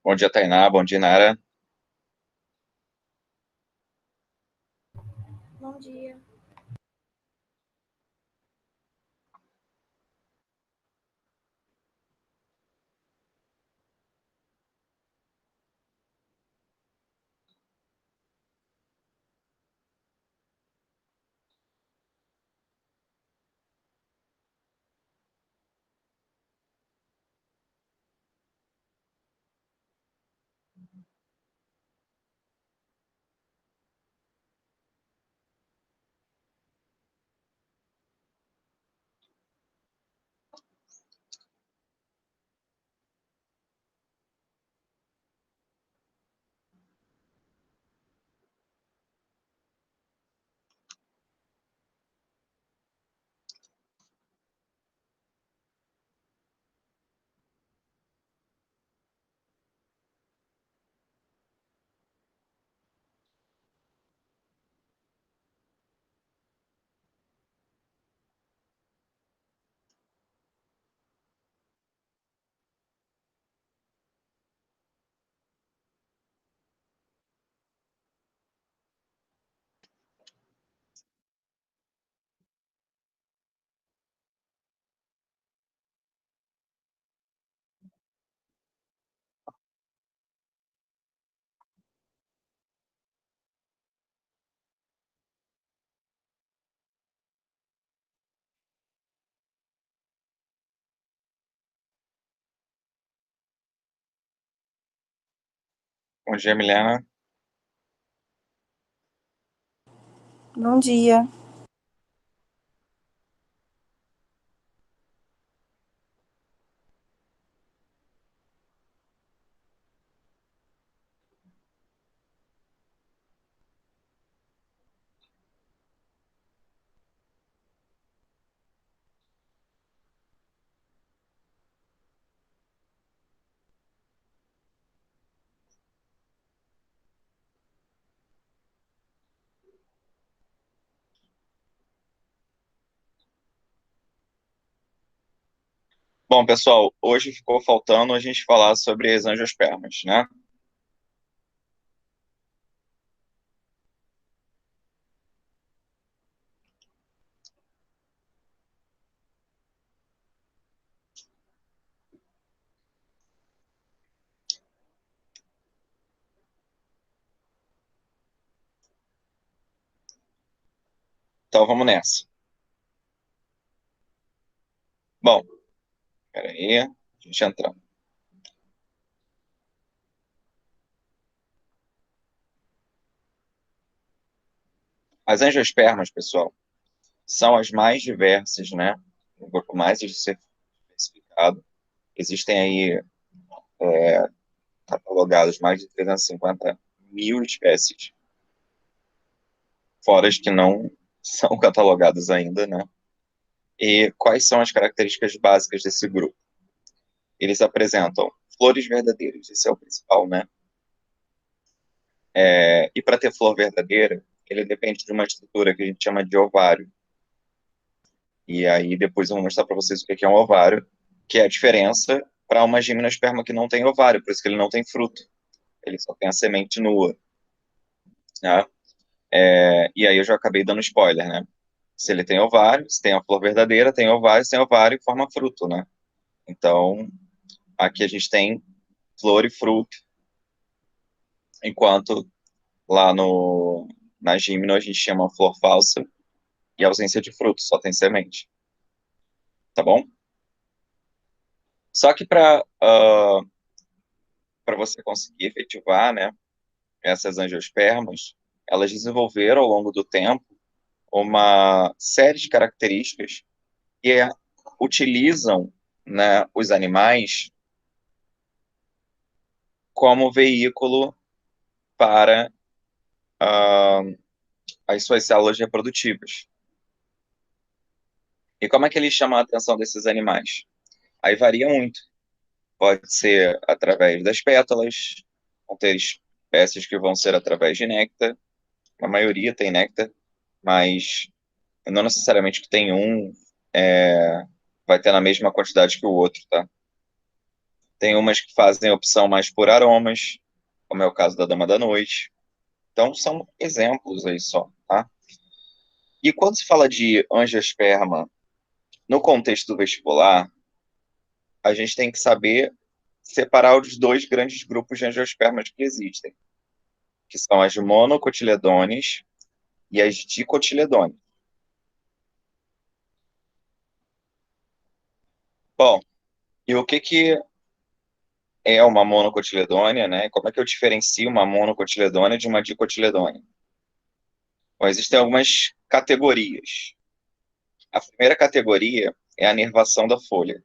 Bom dia, Tainá. Bom dia, Nara. Bom dia. Bom dia, Milena. Bom dia. Bom, pessoal, hoje ficou faltando a gente falar sobre as angiospermas, né? Então vamos nessa. Bom, peraí, a gente entrando. As angiospermas, pessoal, são as mais diversas, né? O grupo mais diversificado. Existem aí catalogados mais de 350 mil espécies, fora as que não são catalogadas ainda, né? E quais são as características básicas desse grupo? Eles apresentam flores verdadeiras, esse é o principal, né? E para ter flor verdadeira, ele depende de uma estrutura que a gente chama de ovário. E aí depois eu vou mostrar para vocês o que é um ovário, que é a diferença para uma gimnosperma que não tem ovário, por isso que ele não tem fruto. Ele só tem a semente nua, né? E aí eu já acabei dando spoiler, né? Se ele tem ovário, se tem a flor verdadeira, tem ovário, se tem ovário e forma fruto, né? Então, aqui a gente tem flor e fruto, enquanto lá no, na gimno a gente chama flor falsa e ausência de fruto, só tem semente, tá bom? Só que para você conseguir efetivar, né, essas angiospermas, elas desenvolveram ao longo do tempo uma série de características que utilizam, né, os animais como veículo para as suas células reprodutivas. E como é que eles chamam a atenção desses animais? Aí varia muito. Pode ser através das pétalas, vão ter espécies que vão ser através de néctar, a maioria tem néctar, mas não necessariamente que tem um vai ter na mesma quantidade que o outro, tá? Tem umas que fazem opção mais por aromas, como é o caso da dama da noite. Então, são exemplos aí só, tá? E quando se fala de angiosperma no contexto do vestibular, a gente tem que saber separar os dois grandes grupos de angiospermas que existem, que são as monocotiledones e as dicotiledones. Bom, e o que que é uma monocotiledônia, né? Como é que eu diferencio uma monocotiledônia de uma dicotiledônia? Bom, existem algumas categorias. A primeira categoria é a nervação da folha.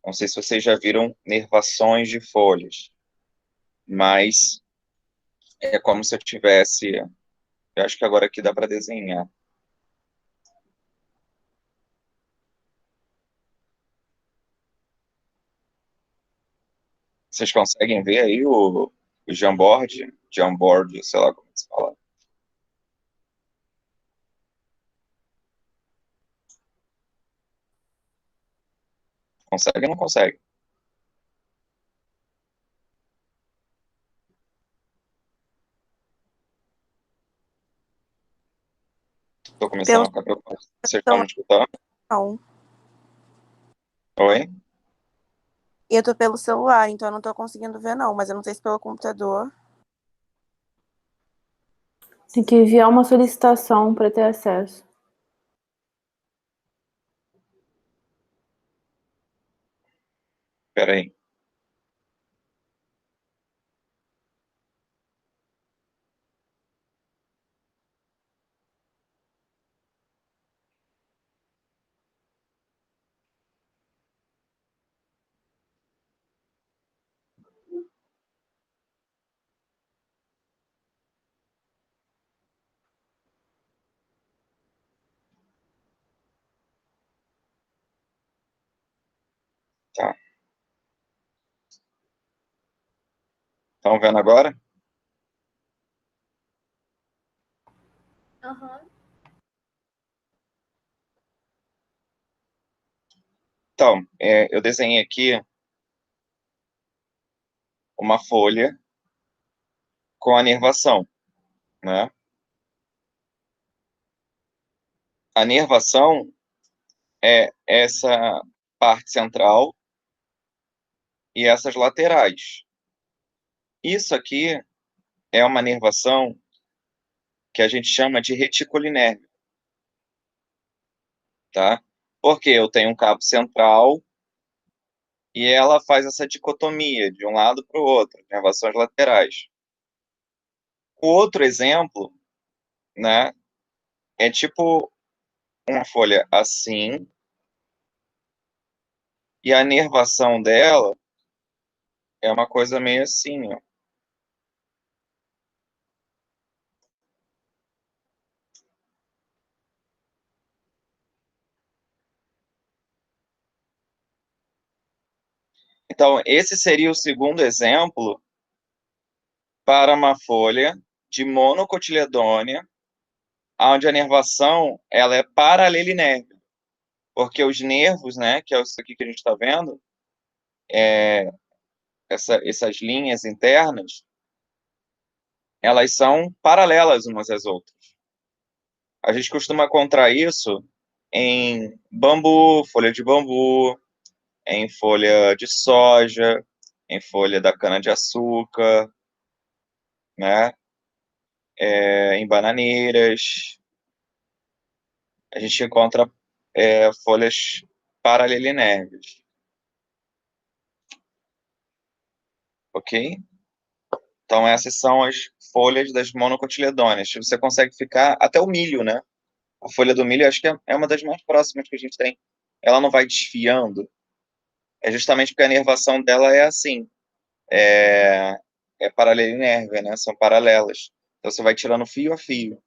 Não sei se vocês já viram nervações de folhas, mas é como se eu tivesse. Eu acho que agora aqui dá para desenhar. Vocês conseguem ver aí o Jamboard? Jamboard, sei lá como se fala. Consegue ou não consegue? Estou começando Pelo a ficar preocupado. Vocês estão celular, me escutando? não. Oi? Eu tô pelo celular, então eu não tô conseguindo ver, não. Mas eu não sei se pelo computador. Tem que enviar uma solicitação para ter acesso. Espera aí. Tá. Estão vendo agora? Aham. Então, eu desenhei aqui uma folha com a nervação, né? A nervação é essa parte central e essas laterais. Isso aqui é uma nervação que a gente chama de reticulinérgica, tá? Porque eu tenho um cabo central e ela faz essa dicotomia de um lado para o outro, nervações laterais. O outro exemplo, né, é tipo uma folha assim, e a nervação dela é uma coisa meio assim, ó. Então, esse seria o segundo exemplo para uma folha de monocotiledônia, onde a nervação ela é paralelinérgica, porque os nervos, né, que é isso aqui que a gente está vendo, essas linhas internas, elas são paralelas umas às outras. A gente costuma encontrar isso em bambu, folha de bambu, em folha de soja, em folha da cana-de-açúcar, né? Em bananeiras. A gente encontra folhas paralelinérgicas, ok? Então, essas são as folhas das monocotiledôneas. Você consegue ficar até o milho, né? A folha do milho, acho que é uma das mais próximas que a gente tem. Ela não vai desfiando. É justamente porque a inervação dela é assim. É, é paralelinérvia, né? São paralelas. Então, você vai tirando fio a fio.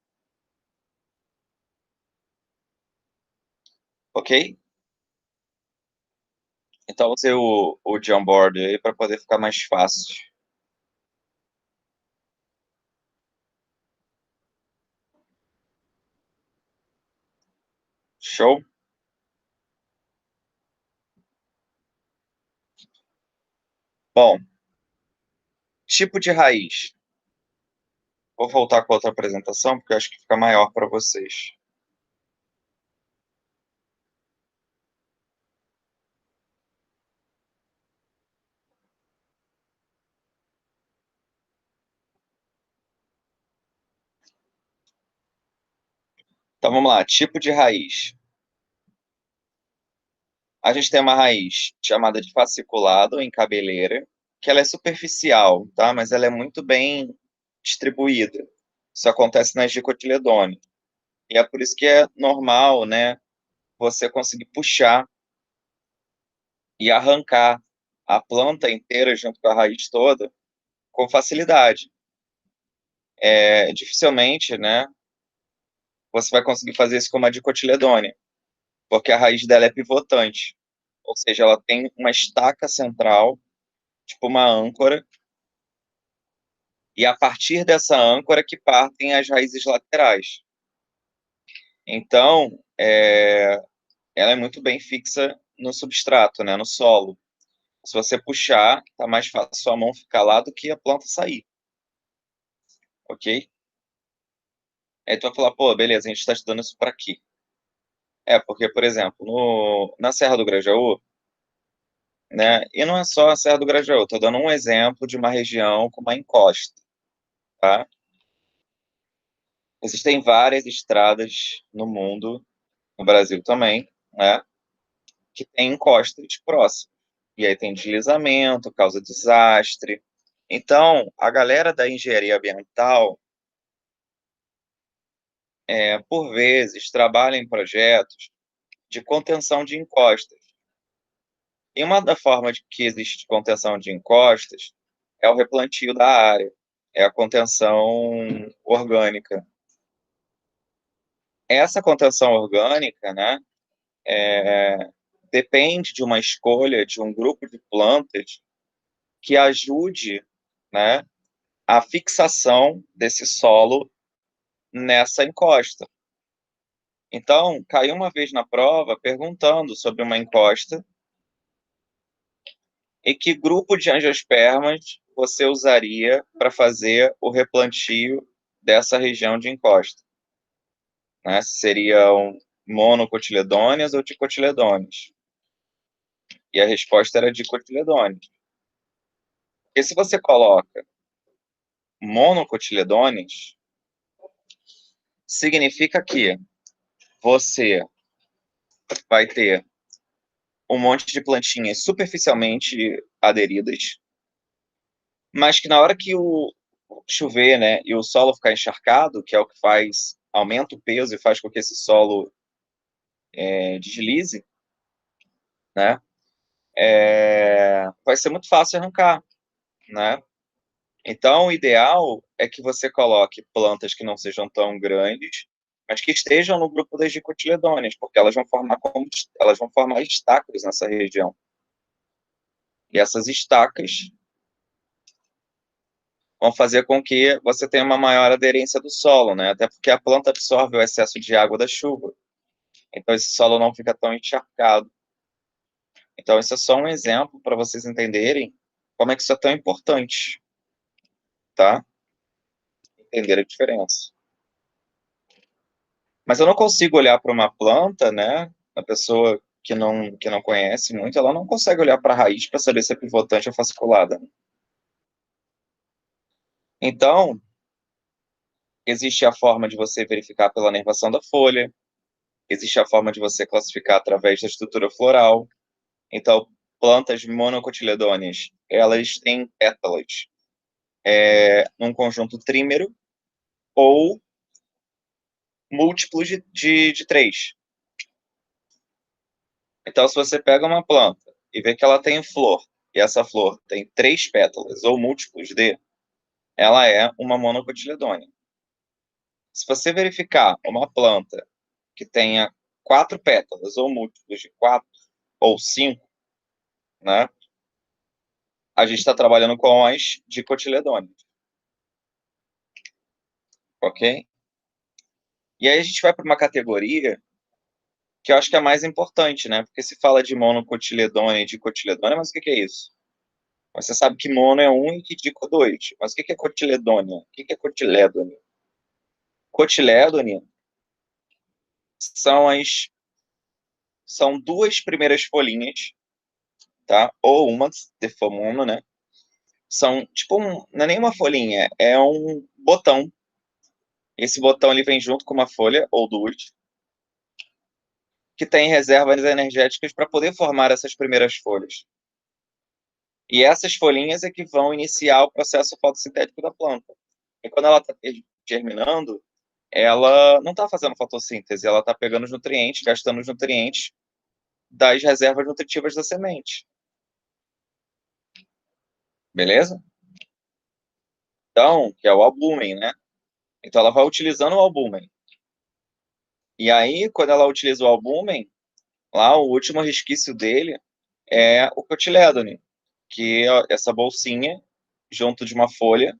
Ok? Então, usei o Jamboard aí para poder ficar mais fácil. Show? Bom, tipo de raiz. Vou voltar com outra apresentação, porque eu acho que fica maior para vocês. Então, vamos lá. Tipo de raiz. A gente tem uma raiz chamada de fasciculado em cabeleira, que ela é superficial, tá? Mas ela é muito bem distribuída. Isso acontece nas dicotiledôneas. E é por isso que é normal, né, você conseguir puxar e arrancar a planta inteira junto com a raiz toda com facilidade. Dificilmente, né, você vai conseguir fazer isso com uma dicotiledônea, porque a raiz dela é pivotante. Ou seja, ela tem uma estaca central, tipo uma âncora, e a partir dessa âncora que partem as raízes laterais. Então, ela é muito bem fixa no substrato, né, no solo. Se você puxar, tá mais fácil sua mão ficar lá do que a planta sair, ok? Aí tu vai falar, pô, beleza, a gente está estudando isso para quê? Porque, por exemplo, na Serra do Grajaú, né, e não é só a Serra do Grajaú, estou dando um exemplo de uma região com uma encosta, tá? Existem várias estradas no mundo, no Brasil também, né, que tem encostas próximas. E aí tem deslizamento, causa desastre. Então, a galera da engenharia ambiental, por vezes, trabalha em projetos de contenção de encostas. E uma da formas que existe de contenção de encostas é o replantio da área, é a contenção orgânica. Essa contenção orgânica, né, depende de uma escolha de um grupo de plantas que ajude, né, a fixação desse solo nessa encosta. Então, caiu uma vez na prova perguntando sobre uma encosta e que grupo de angiospermas você usaria para fazer o replantio dessa região de encosta, né? Seriam monocotiledôneas ou dicotiledôneas? E a resposta era dicotiledôneas. Porque se você coloca monocotiledôneas, significa que você vai ter um monte de plantinhas superficialmente aderidas, mas que na hora que o chover, né, e o solo ficar encharcado, que é o que faz, aumenta o peso e faz com que esse solo deslize, né, vai ser muito fácil arrancar, né. Então, o ideal é que você coloque plantas que não sejam tão grandes, mas que estejam no grupo das dicotiledôneas, porque elas vão formar estacas nessa região. E essas estacas vão fazer com que você tenha uma maior aderência do solo, né? Até porque a planta absorve o excesso de água da chuva. Então, esse solo não fica tão encharcado. Então, isso é só um exemplo para vocês entenderem como é que isso é tão importante, tá? Entender a diferença. Mas eu não consigo olhar para uma planta, né? A pessoa que não conhece muito, ela não consegue olhar para a raiz para saber se é pivotante ou fasciculada. Então, existe a forma de você verificar pela nervação da folha, existe a forma de você classificar através da estrutura floral. Então, plantas monocotiledôneas, elas têm pétalas. num conjunto trímero ou múltiplos de 3. Então, se você pega uma planta e vê que ela tem flor, e essa flor tem 3 pétalas ou múltiplos de, ela é uma monocotiledônia. Se você verificar uma planta que tenha 4 pétalas ou múltiplos de 4 ou 5, né, a gente está trabalhando com as dicotiledôneas. Ok? E aí a gente vai para uma categoria que eu acho que é a mais importante, né? Porque se fala de monocotiledônia e dicotiledônia, mas o que é isso? Você sabe que mono é 1 e que dico 2. Mas o que é cotiledônia? O que é cotilédone? Cotilédone são 2 primeiras folhinhas, tá? Ou uma, se for mono, né? São tipo não é nem uma folhinha, é um botão. Esse botão ele vem junto com uma folha ou 2, que tem reservas energéticas para poder formar essas primeiras folhas. E essas folhinhas é que vão iniciar o processo fotossintético da planta. E quando ela está germinando, ela não está fazendo fotossíntese, ela está pegando os nutrientes, gastando os nutrientes das reservas nutritivas da semente. Beleza? Então, que é o albúmen, né? Então, ela vai utilizando o albúmen. E aí, quando ela utiliza o albúmen, lá o último resquício dele é o cotilédone, que é essa bolsinha junto de uma folha.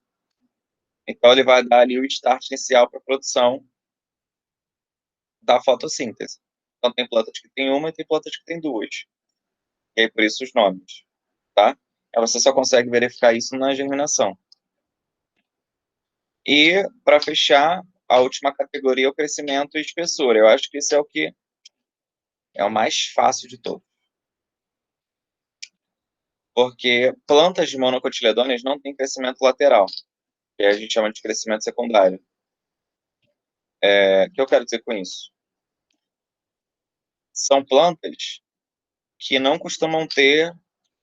Então, ele vai dar ali o start inicial para a produção da fotossíntese. Então, tem plantas que tem uma e tem plantas que tem 2. E aí, por isso, os nomes, tá? Aí você só consegue verificar isso na germinação. E, para fechar, a última categoria é o crescimento e espessura. Eu acho que esse é o que é o mais fácil de todos. Porque plantas de monocotiledôneas não têm crescimento lateral, que a gente chama de crescimento secundário. O que eu quero dizer com isso? São plantas que não costumam ter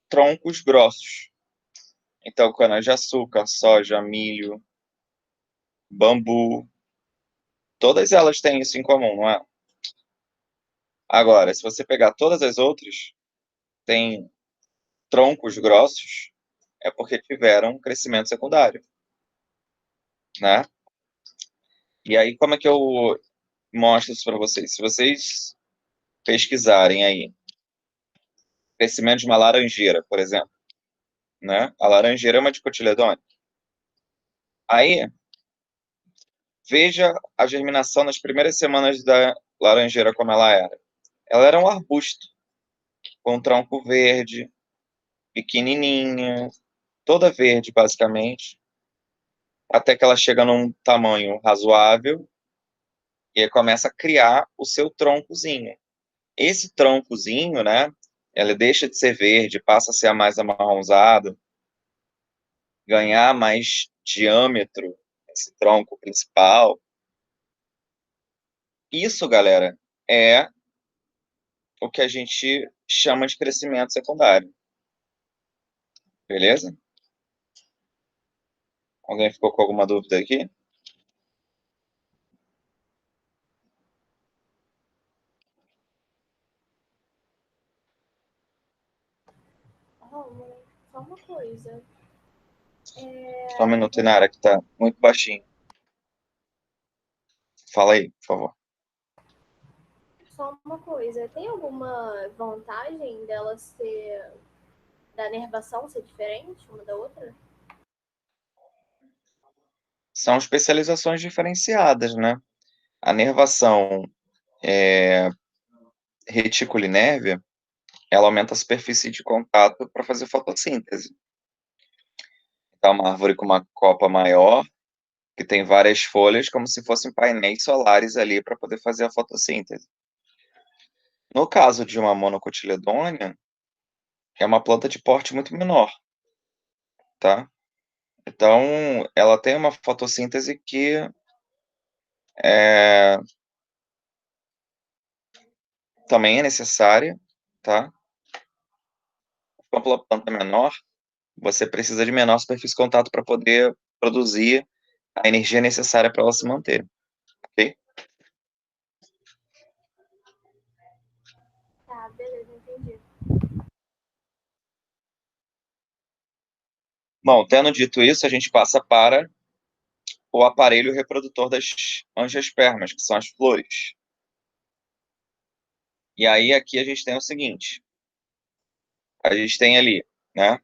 troncos grossos. Então, cana-de-açúcar, soja, milho, bambu, todas elas têm isso em comum, não é? Agora, se você pegar todas as outras, têm troncos grossos, é porque tiveram crescimento secundário, né? E aí, como é que eu mostro isso para vocês? Se vocês pesquisarem aí, crescimento de uma laranjeira, por exemplo, né? A laranjeira é uma dicotiledônia. Aí, veja a germinação nas primeiras semanas da laranjeira como ela era. Ela era um arbusto, com um tronco verde, pequenininha, toda verde, basicamente, até que ela chega num tamanho razoável e aí começa a criar o seu troncozinho. Esse troncozinho, né, ela deixa de ser verde, passa a ser mais amarronzado, ganhar mais diâmetro, esse tronco principal. Isso, galera, é o que a gente chama de crescimento secundário. Beleza? Alguém ficou com alguma dúvida aqui? Rômulo, só uma coisa. Só um minuto, Inara, que tá muito baixinho. Fala aí, por favor. Só uma coisa. Tem alguma vantagem dela ser. Da nervação ser diferente uma da outra? São especializações diferenciadas, né? A nervação reticulinérvia, ela aumenta a superfície de contato para fazer fotossíntese. Então, uma árvore com uma copa maior, que tem várias folhas, como se fossem painéis solares ali para poder fazer a fotossíntese. No caso de uma monocotiledônia, é uma planta de porte muito menor, tá? Então, ela tem uma fotossíntese que também é necessária, tá? Uma planta menor, você precisa de menor superfície de contato para poder produzir a energia necessária para ela se manter, ok? Tá, beleza, entendi. Bom, tendo dito isso, a gente passa para o aparelho reprodutor das angiospermas, que são as flores. E aí aqui a gente tem o seguinte, a gente tem ali, né,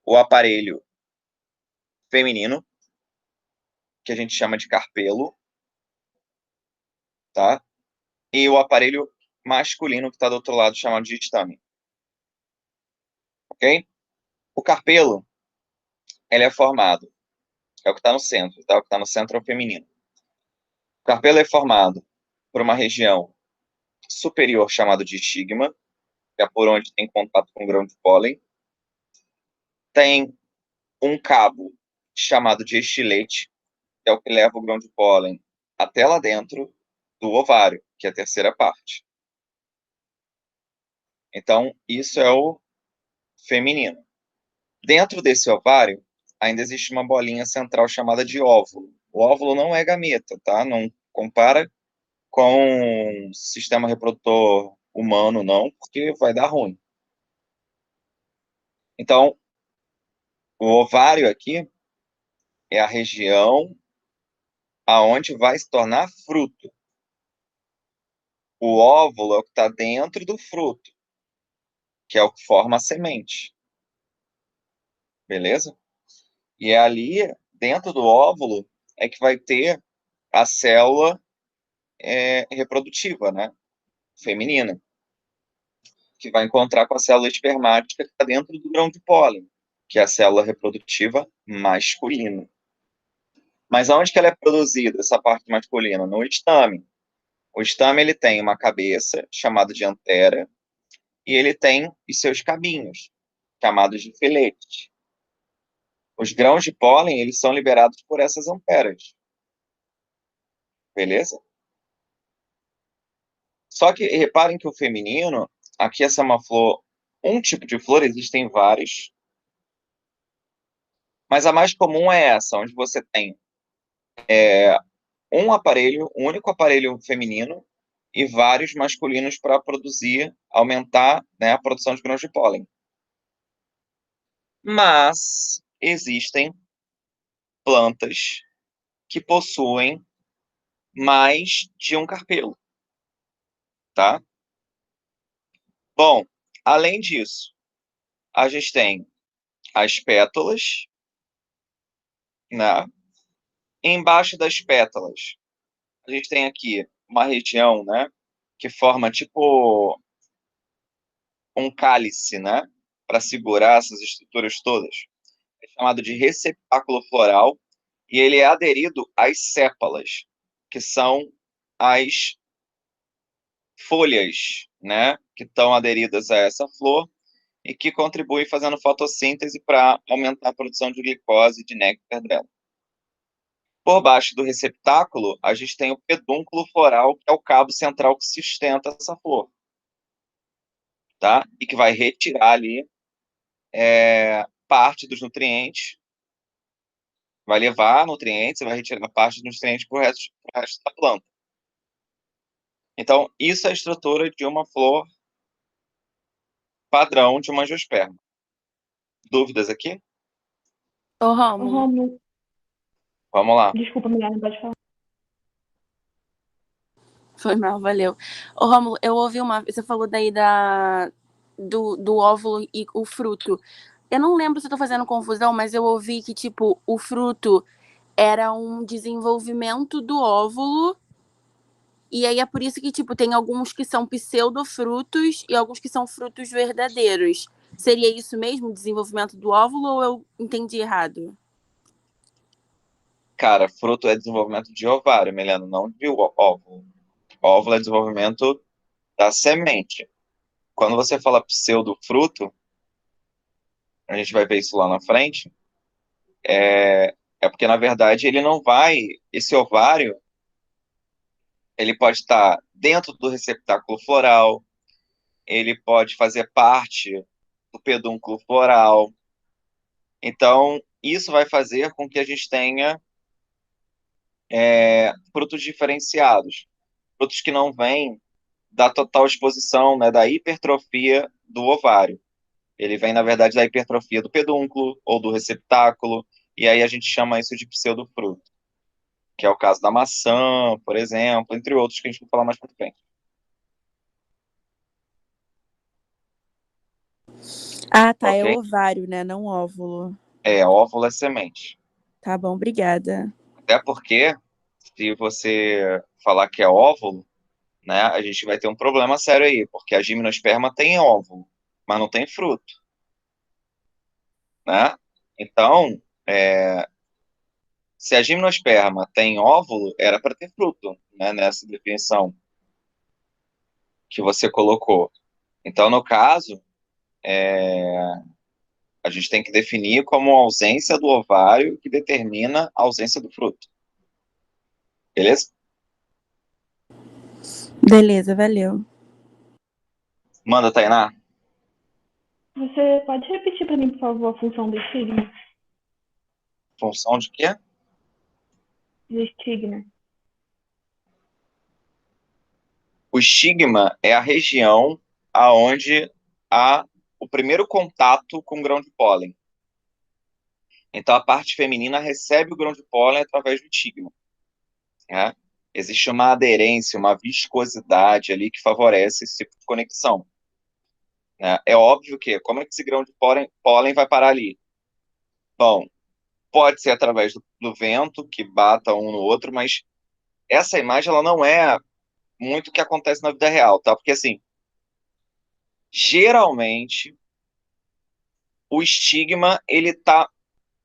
o aparelho feminino, que a gente chama de carpelo, tá? E o aparelho masculino, que está do outro lado, chamado de estame. Ok? O carpelo, ele é formado, é o que está no centro, tá? O que está no centro é o feminino. O carpelo é formado por uma região superior chamada de estigma, que é por onde tem contato com o grão de pólen. Tem um cabo chamado de estilete, que é o que leva o grão de pólen até lá dentro do ovário, que é a terceira parte. Então, isso é o feminino. Dentro desse ovário, ainda existe uma bolinha central chamada de óvulo. O óvulo não é gameta, tá? Não compara com o sistema reprodutor humano, não, porque vai dar ruim. Então, o ovário aqui é a região aonde vai se tornar fruto. O óvulo é o que está dentro do fruto, que é o que forma a semente. Beleza? E é ali, dentro do óvulo, é que vai ter a célula reprodutiva, né? Feminina, que vai encontrar com a célula espermática que está dentro do grão de pólen, que é a célula reprodutiva masculina. Mas aonde que ela é produzida, essa parte masculina? No estame. O estame ele tem uma cabeça, chamada de antera, e ele tem os seus cabinhos, chamados de filetes. Os grãos de pólen, eles são liberados por essas anteras. Beleza? Só que reparem que o feminino, aqui essa é uma flor, um tipo de flor, existem vários, mas a mais comum é essa, onde você tem um aparelho, um único aparelho feminino e vários masculinos para produzir, aumentar, né, a produção de grãos de pólen. Mas existem plantas que possuem mais de um carpelo, tá? Bom, além disso, a gente tem as pétalas, né? Embaixo das pétalas, a gente tem aqui uma região, né, que forma tipo um cálice, né, para segurar essas estruturas todas. É chamado de receptáculo floral e ele é aderido às sépalas, que são as folhas, né, que estão aderidas a essa flor e que contribuem fazendo fotossíntese para aumentar a produção de glicose e de néctar dela. Por baixo do receptáculo, a gente tem o pedúnculo floral, que é o cabo central que sustenta essa flor, tá? E que vai retirar ali parte dos nutrientes, vai levar nutrientes e vai retirar parte dos nutrientes para o resto da planta. Então, isso é a estrutura de uma flor padrão de uma angiosperma. Dúvidas aqui? Ô, Ô, Rômulo, Rômulo, Vamos lá. desculpa, mulher, não pode falar. foi mal, valeu. Ô, Rômulo, eu ouvi você falou daí do óvulo e o fruto. Eu não lembro se eu tô fazendo confusão, mas eu ouvi que, tipo, o fruto era um desenvolvimento do óvulo. E aí é por isso que, tipo, tem alguns que são pseudofrutos e alguns que são frutos verdadeiros. Seria isso mesmo, o desenvolvimento do óvulo, ou eu entendi errado? Cara, fruto é desenvolvimento de ovário, Milena, não de óvulo. Óvulo é desenvolvimento da semente. Quando você fala pseudofruto, a gente vai ver isso lá na frente, é porque, na verdade, ele não vai. Esse ovário, ele pode estar dentro do receptáculo floral, ele pode fazer parte do pedúnculo floral. Então, isso vai fazer com que a gente tenha frutos diferenciados, frutos que não vêm da total exposição, né, da hipertrofia do ovário. Ele vem, na verdade, da hipertrofia do pedúnculo ou do receptáculo, e aí a gente chama isso de pseudofruto, que é o caso da maçã, por exemplo, entre outros que a gente vai falar mais pra frente. Ah, tá. É Ok? ovário, né? Não óvulo. Óvulo é semente. Tá bom, obrigada. Até porque, se você falar que é óvulo, né, a gente vai ter um problema sério aí, porque a gimnosperma tem óvulo, mas não tem fruto, né? Então, se a gimnosperma tem óvulo, era para ter fruto, né, nessa definição que você colocou. Então, no caso, a gente tem que definir como ausência do ovário que determina a ausência do fruto. Beleza? Beleza, valeu. Manda, Tainá. Você pode repetir para mim, por favor, a função do estigma? Função de quê? Do estigma. O estigma é a região aonde há o primeiro contato com o grão de pólen. Então, a parte feminina recebe o grão de pólen através do estigma, né? Existe uma aderência, uma viscosidade ali que favorece esse tipo de conexão, né? É óbvio que, como é que esse grão de pólen vai parar ali? Bom, pode ser através do vento, que bata um no outro, mas essa imagem ela não é muito o que acontece na vida real, tá? Porque, assim, geralmente, o estigma, ele tá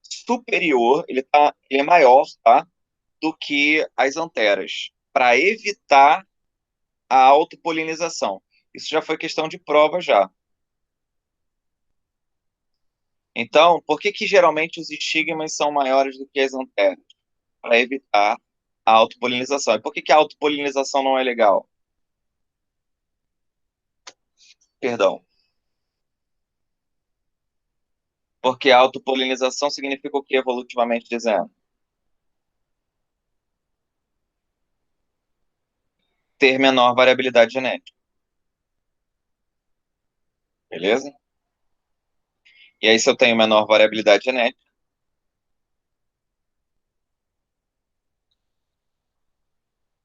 superior, ele é maior, tá? Do que as anteras, para evitar a autopolinização. Isso já foi questão de prova já. Então, por que que geralmente os estigmas são maiores do que as anteras? Para evitar a autopolinização. E por que que a autopolinização não é legal? Perdão. Porque a autopolinização significa o que evolutivamente dizendo? Ter menor variabilidade genética. Beleza? E aí, se eu tenho menor variabilidade genética,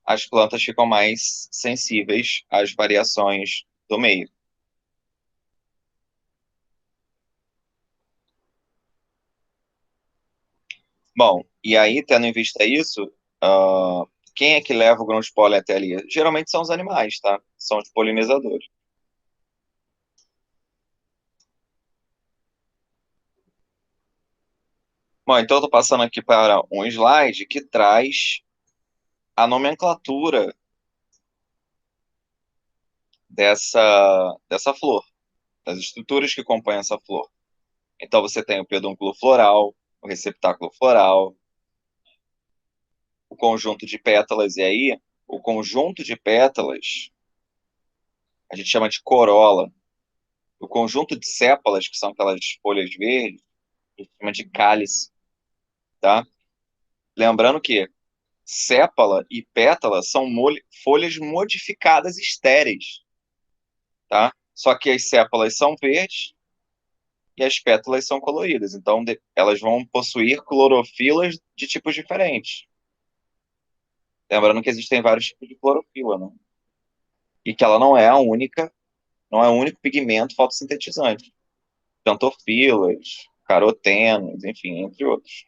as plantas ficam mais sensíveis às variações do meio. Bom, e aí, tendo em vista isso, quem é que leva o grão de pólen até ali? Geralmente são os animais, tá? São os polinizadores. Bom, então eu estou passando aqui para um slide que traz a nomenclatura dessa flor, das estruturas que compõem essa flor. Então você tem o pedúnculo floral, o receptáculo floral, o conjunto de pétalas, e aí o conjunto de pétalas a gente chama de corola. O conjunto de sépalas, que são aquelas folhas verdes, a gente chama de cálice, tá? Lembrando que sépala e pétala são folhas modificadas estéreis, tá? Só que as sépalas são verdes e as pétalas são coloridas, então elas vão possuir clorofilas de tipos diferentes. Lembrando que existem vários tipos de clorofila, né? E que ela não é a única, não é o único pigmento fotossintetizante. Xantofilas, carotenos, enfim, entre outros.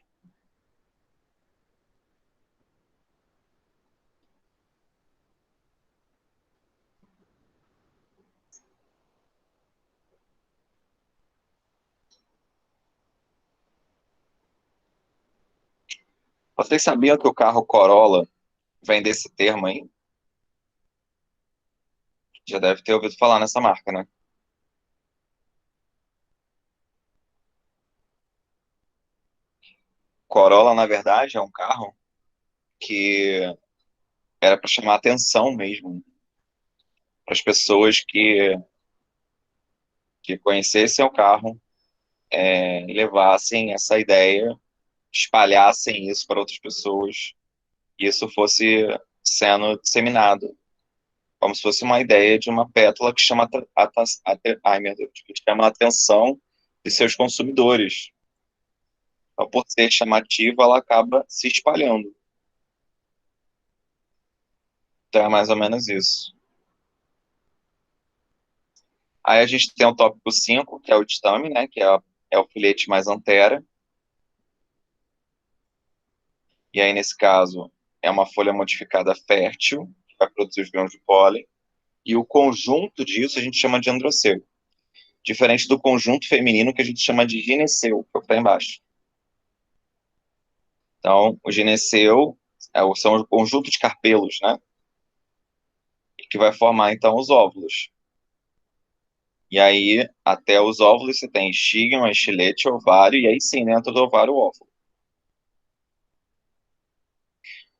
Vocês sabiam que o carro Corolla vem desse termo aí? Já deve ter ouvido falar nessa marca, né? Corolla, na verdade, é um carro que era para chamar atenção mesmo para as pessoas que que conhecessem o carro, levassem essa ideia, espalhassem isso para outras pessoas, e isso fosse sendo disseminado, como se fosse uma ideia de uma pétala que chama ai, meu Deus, que chama a atenção de seus consumidores. Então, por ser chamativa, ela acaba se espalhando. Então, é mais ou menos isso. Aí a gente tem o tópico 5, que é o ditame, né, que é o filete mais antera. E aí, nesse caso, é uma folha modificada fértil, que vai produzir os grãos de pólen. E o conjunto disso a gente chama de androceu. Diferente do conjunto feminino, que a gente chama de gineceu, que é o que está embaixo. Então, o gineceu são o conjunto de carpelos, né? Que vai formar, então, os óvulos. E aí, até os óvulos, você tem estigma, estilete, ovário, e aí sim, dentro do ovário, o óvulo.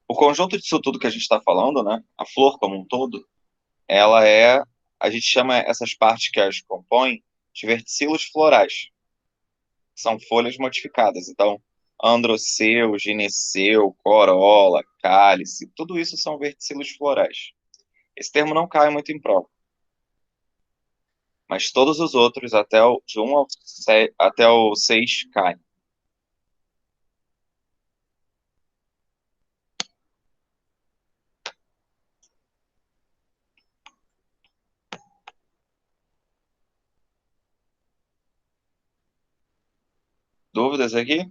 O conjunto disso tudo que a gente está falando, né? A flor como um todo, a gente chama essas partes que as compõem de verticilos florais. São folhas modificadas. Então, androceu, gineceu, corola, cálice, tudo isso são verticilos florais. Esse termo não cai muito em prova. Mas todos os outros, de 1 até o 6, caem. Dúvidas aqui?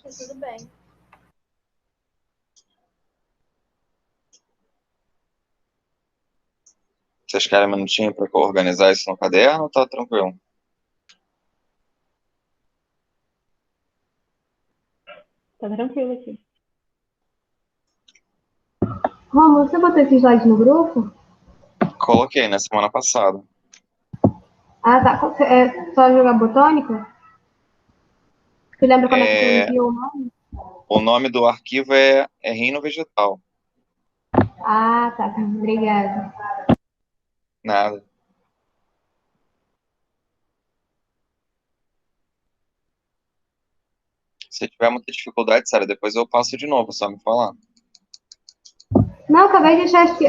Tudo bem. Vocês querem um minutinho para organizar isso no caderno ou tá tranquilo? Tá tranquilo aqui. Romulo, você botou esses slides no grupo? Coloquei na semana passada. Ah, tá. É só jogar botânica? Você lembra como é que você enviou o nome? O nome do arquivo é Reino Vegetal. Ah, tá. Obrigada. Nada. Se tiver muita dificuldade, Sara, depois eu passo de novo, só me falar. Não, acabei de achar aqui.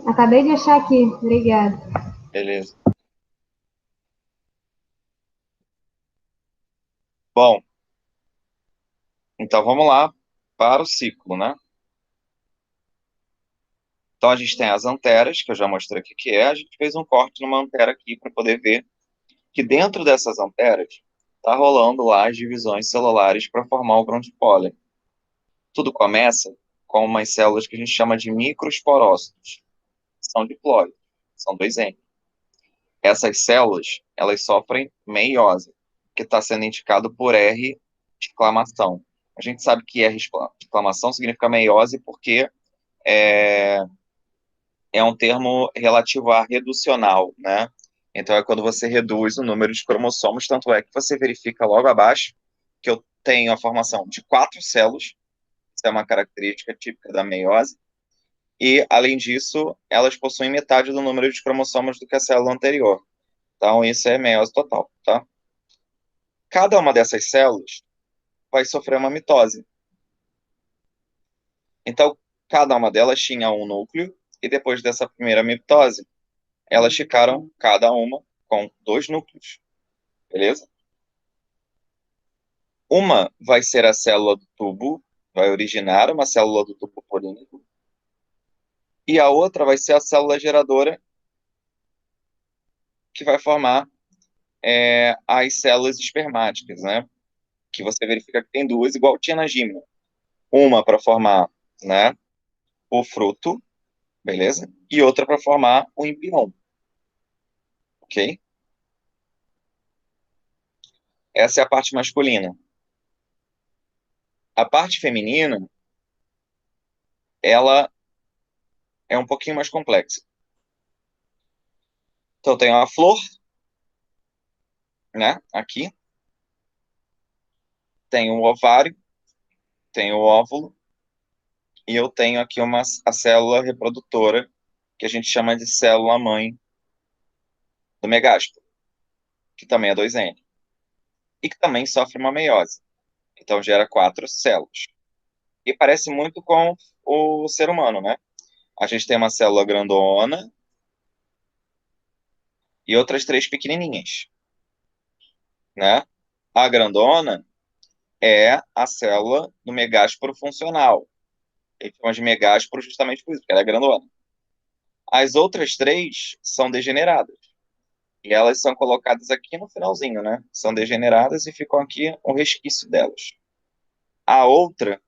Acabei de achar aqui. Obrigada. Beleza. Bom, então vamos lá para o ciclo, né? Então a gente tem as anteras, que eu já mostrei aqui que é. A gente fez um corte numa antera aqui para poder ver que dentro dessas anteras está rolando lá as divisões celulares para formar o grão de pólen. Tudo começa com umas células que a gente chama de microesporócitos. São diploides, são 2N. Essas células, elas sofrem meiose, que está sendo indicado por R de exclamação. A gente sabe que R de exclamação significa meiose porque é um termo relativo a reducional, né? Então é quando você reduz o número de cromossomos, tanto é que você verifica logo abaixo que eu tenho a formação de 4 células, isso é uma característica típica da meiose, e, além disso, elas possuem metade do número de cromossomos do que a célula anterior. Então, isso é meiose total, tá? Cada uma dessas células vai sofrer uma mitose. Então, cada uma delas tinha um núcleo, e depois dessa primeira mitose, elas ficaram, cada uma, com 2 núcleos, beleza? Uma vai ser a célula do tubo, vai originar uma célula do tubo polínico, e a outra vai ser a célula geradora, que vai formar as células espermáticas, né? Que você verifica que tem duas, igual tinha na gímea. Uma para formar, né, o fruto, beleza? E outra para formar o embrião, ok? Essa é a parte masculina. A parte feminina, ela é um pouquinho mais complexa. Então, tem a flor, né, aqui. Tem o ovário, tem o óvulo, e eu tenho aqui a célula reprodutora, que a gente chama de célula-mãe do megásporo, que também é 2N, e que também sofre uma meiose. Então gera 4 células. E parece muito com o ser humano, né? A gente tem uma célula grandona e outras 3 pequenininhas, né? A grandona é a célula do megásporo funcional. A gente chama de megásporo justamente por isso, porque ela é grandona. As outras 3 são degeneradas. E elas são colocadas aqui no finalzinho, né? São degeneradas e ficam aqui o resquício delas. A outra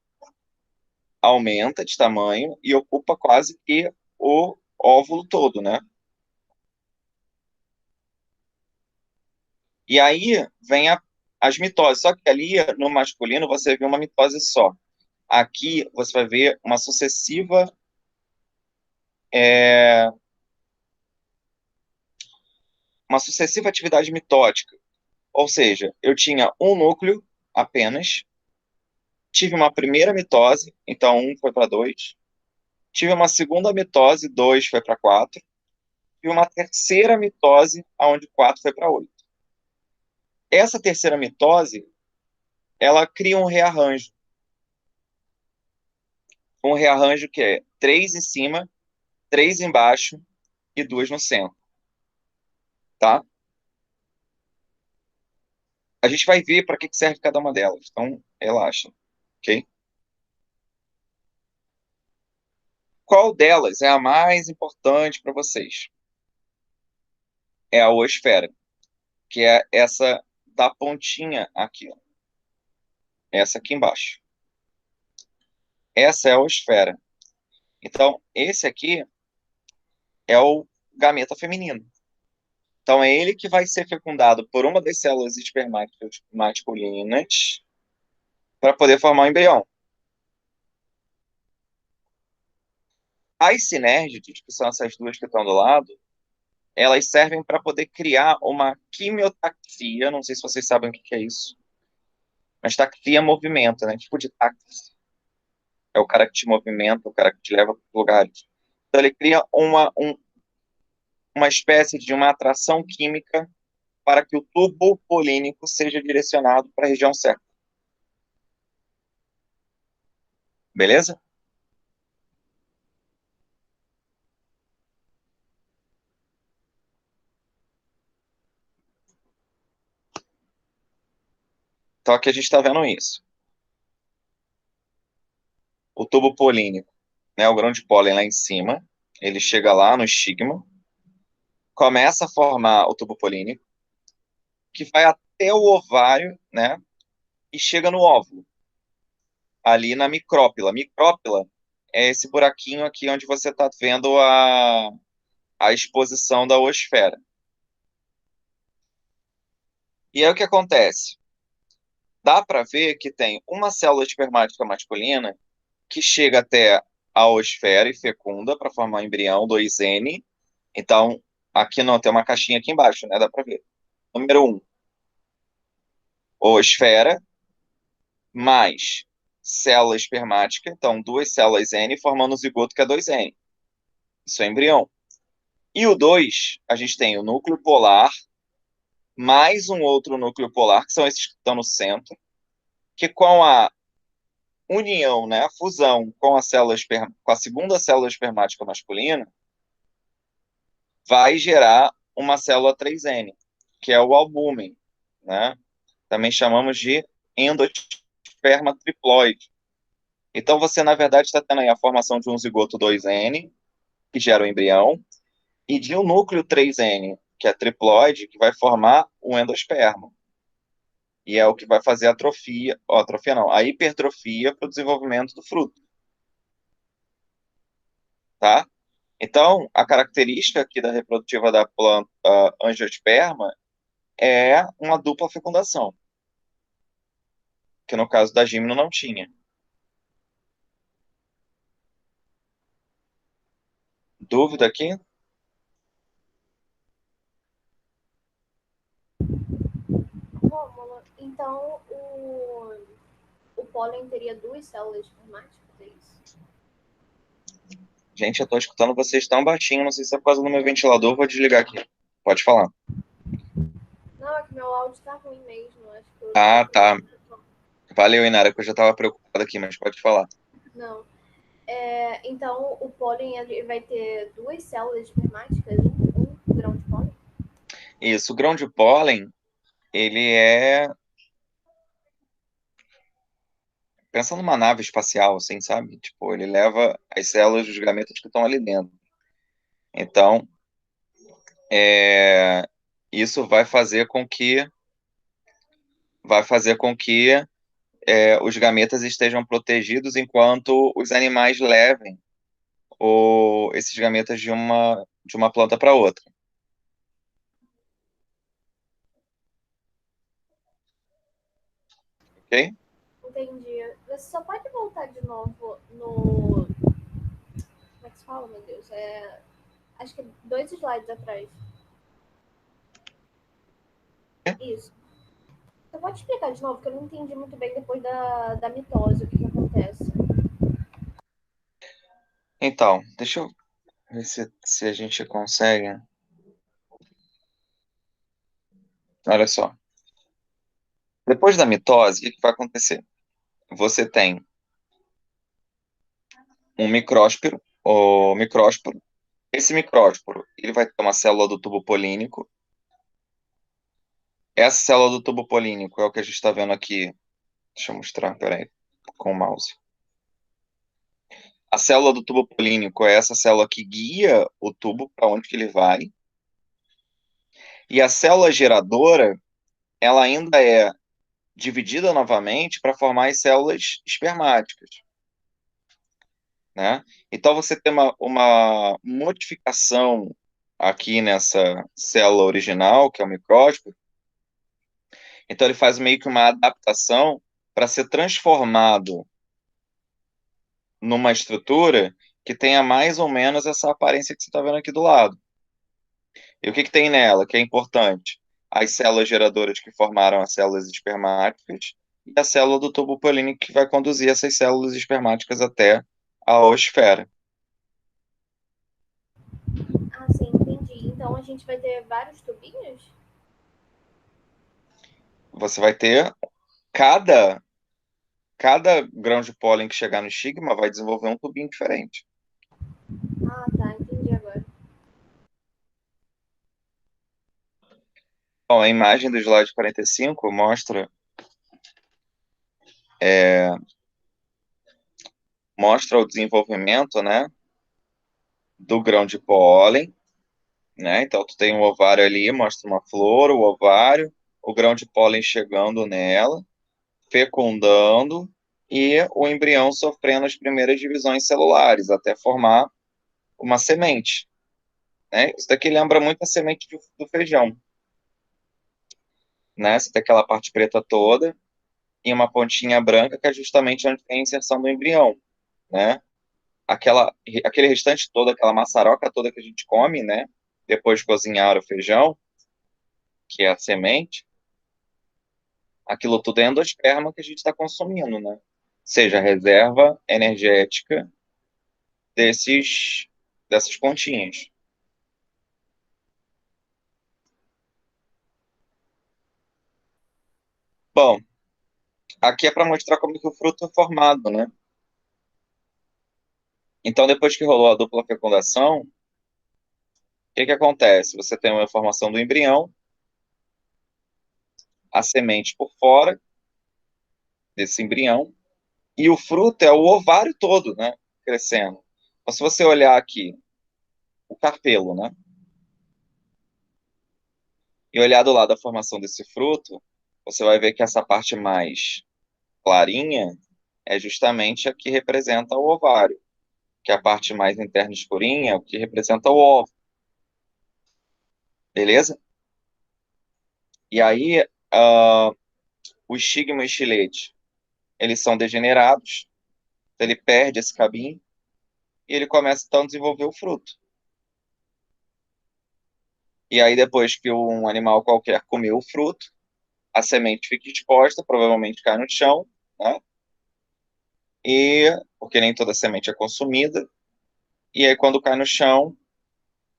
aumenta de tamanho e ocupa quase que o óvulo todo, né? E aí vem as mitoses. Só que ali, no masculino, você vê uma mitose só. Aqui, você vai ver é, uma sucessiva atividade mitótica. Ou seja, eu tinha um núcleo apenas, tive uma primeira mitose, então 1 foi para 2, tive uma segunda mitose, 2 foi para 4, e uma terceira mitose, onde 4 foi para 8. Essa terceira mitose, ela cria um rearranjo que é 3 em cima, 3 embaixo e 2 no centro, tá? A gente vai ver para que serve cada uma delas, então relaxa, ok? Qual delas é a mais importante para vocês? É a oosfera, que é essa da pontinha aqui, ó. Essa aqui embaixo. Essa é a oosfera. Então, esse aqui é o gameta feminino. Então, é ele que vai ser fecundado por uma das células espermáticas masculinas para poder formar o embrião. As sinérgides, que são essas duas que estão do lado, elas servem para poder criar uma quimiotaxia. Não sei se vocês sabem o que é isso. Mas taxia é movimento, né? Tipo de táxi. É o cara que te movimenta, o cara que te leva para lugares. Então, ele cria uma espécie de uma atração química para que o tubo polínico seja direcionado para a região certa. Beleza? Então aqui a gente está vendo isso. O tubo polínico, né, o grão de pólen lá em cima, ele chega lá no estigma, começa a formar o tubo polínico, que vai até o ovário, né, e chega no óvulo, ali na micrópila. Micrópila é esse buraquinho aqui onde você está vendo a exposição da oosfera. E aí o que acontece? Dá para ver que tem uma célula espermática masculina que chega até a oosfera e fecunda para formar um embrião 2N. Então, aqui não, tem uma caixinha aqui embaixo, né? Dá para ver. Número 1, oosfera, mais célula espermática. Então, 2 células N formando o zigoto, que é 2N. Isso é embrião. E o 2, a gente tem o núcleo polar, mais um outro núcleo polar, que são esses que estão no centro, que com a união, né, a fusão com com a segunda célula espermática masculina, vai gerar uma célula 3N, que é o albúmen, né? Também chamamos de endosperma triploide. Então, você, na verdade, está tendo aí a formação de um zigoto 2N, que gera o embrião, e de um núcleo 3N, que é triploide, que vai formar o endosperma. E é o que vai fazer a atrofia, ó, atrofia não, a hipertrofia para o desenvolvimento do fruto. Tá? Então, a característica aqui da reprodutiva da planta angiosperma é uma dupla fecundação, que no caso da gimno não tinha. Dúvida aqui? Rômulo, então o pólen teria duas células espermáticas, é isso? Gente, eu tô escutando vocês tão baixinho, não sei se é por causa do meu ventilador, vou desligar aqui. Pode falar. Não, é que meu áudio tá ruim mesmo. Acho que eu Ah, liguei pro tá. microfone. Valeu, Inara, que eu já tava preocupado aqui, mas pode falar. Não. Então, o pólen ele vai ter duas células espermáticas, um grão de pólen? Isso, o grão de pólen, ele é... Pensa numa nave espacial, assim, sabe? Tipo, ele leva as células dos gametas que estão ali dentro. Então, é, isso vai fazer com que os gametas estejam protegidos enquanto os animais levem esses gametas de uma planta para outra, ok? Entendi. Você só pode voltar de novo no. Como é que se fala, meu Deus? Acho que 2 slides atrás. Isso. Você pode explicar de novo, que eu não entendi muito bem depois da mitose, o que acontece. Então, deixa eu ver se a gente consegue. Olha só. Depois da mitose, o que vai acontecer? Você tem um micrósporo, o micrósporo. Esse micrósporo, ele vai ter uma célula do tubo polínico. Essa célula do tubo polínico é o que a gente está vendo aqui. Deixa eu mostrar, peraí, com o mouse. A célula do tubo polínico é essa célula que guia o tubo para onde que ele vai. E a célula geradora, ela ainda é dividida novamente para formar as células espermáticas, né? Então você tem uma modificação aqui nessa célula original, que é o micrósporo. Então ele faz meio que uma adaptação para ser transformado numa estrutura que tenha mais ou menos essa aparência que você está vendo aqui do lado. E o que tem nela, que é importante? As células geradoras que formaram as células espermáticas e a célula do tubo polínico que vai conduzir essas células espermáticas até a oosfera. Ah, sim, entendi. Então a gente vai ter vários tubinhos? Você vai ter cada grão de pólen que chegar no estigma vai desenvolver um tubinho diferente. Ah, tá, entendi agora. Bom, a imagem do slide 45 mostra o desenvolvimento, né, do grão de pólen, né? Então tu tem um ovário ali, mostra uma flor, o ovário, o grão de pólen chegando nela, fecundando e o embrião sofrendo as primeiras divisões celulares até formar uma semente, né? Isso daqui lembra muito a semente do feijão, né? Você tem aquela parte preta toda e uma pontinha branca que é justamente onde tem a inserção do embrião, né? Aquele restante todo, aquela maçaroca toda que a gente come, né? Depois de cozinhar o feijão, que é a semente, aquilo tudo é endosperma que a gente está consumindo, né? Seja a reserva energética dessas pontinhas. Bom, aqui é para mostrar como que o fruto é formado, né? Então, depois que rolou a dupla fecundação, o que que acontece? Você tem uma formação do embrião, a semente por fora desse embrião, e o fruto é o ovário todo, né? Crescendo. Então, se você olhar aqui, o carpelo, né? E olhar do lado da formação desse fruto, você vai ver que essa parte mais clarinha é justamente a que representa o ovário, que a parte mais interna escurinha é o que representa o óvulo, beleza? E aí, o estigma e o estilete, eles são degenerados, ele perde esse cabinho e ele começa então a desenvolver o fruto. E aí, depois que um animal qualquer comeu o fruto, a semente fica exposta, provavelmente cai no chão, né? E, porque nem toda semente é consumida, e aí quando cai no chão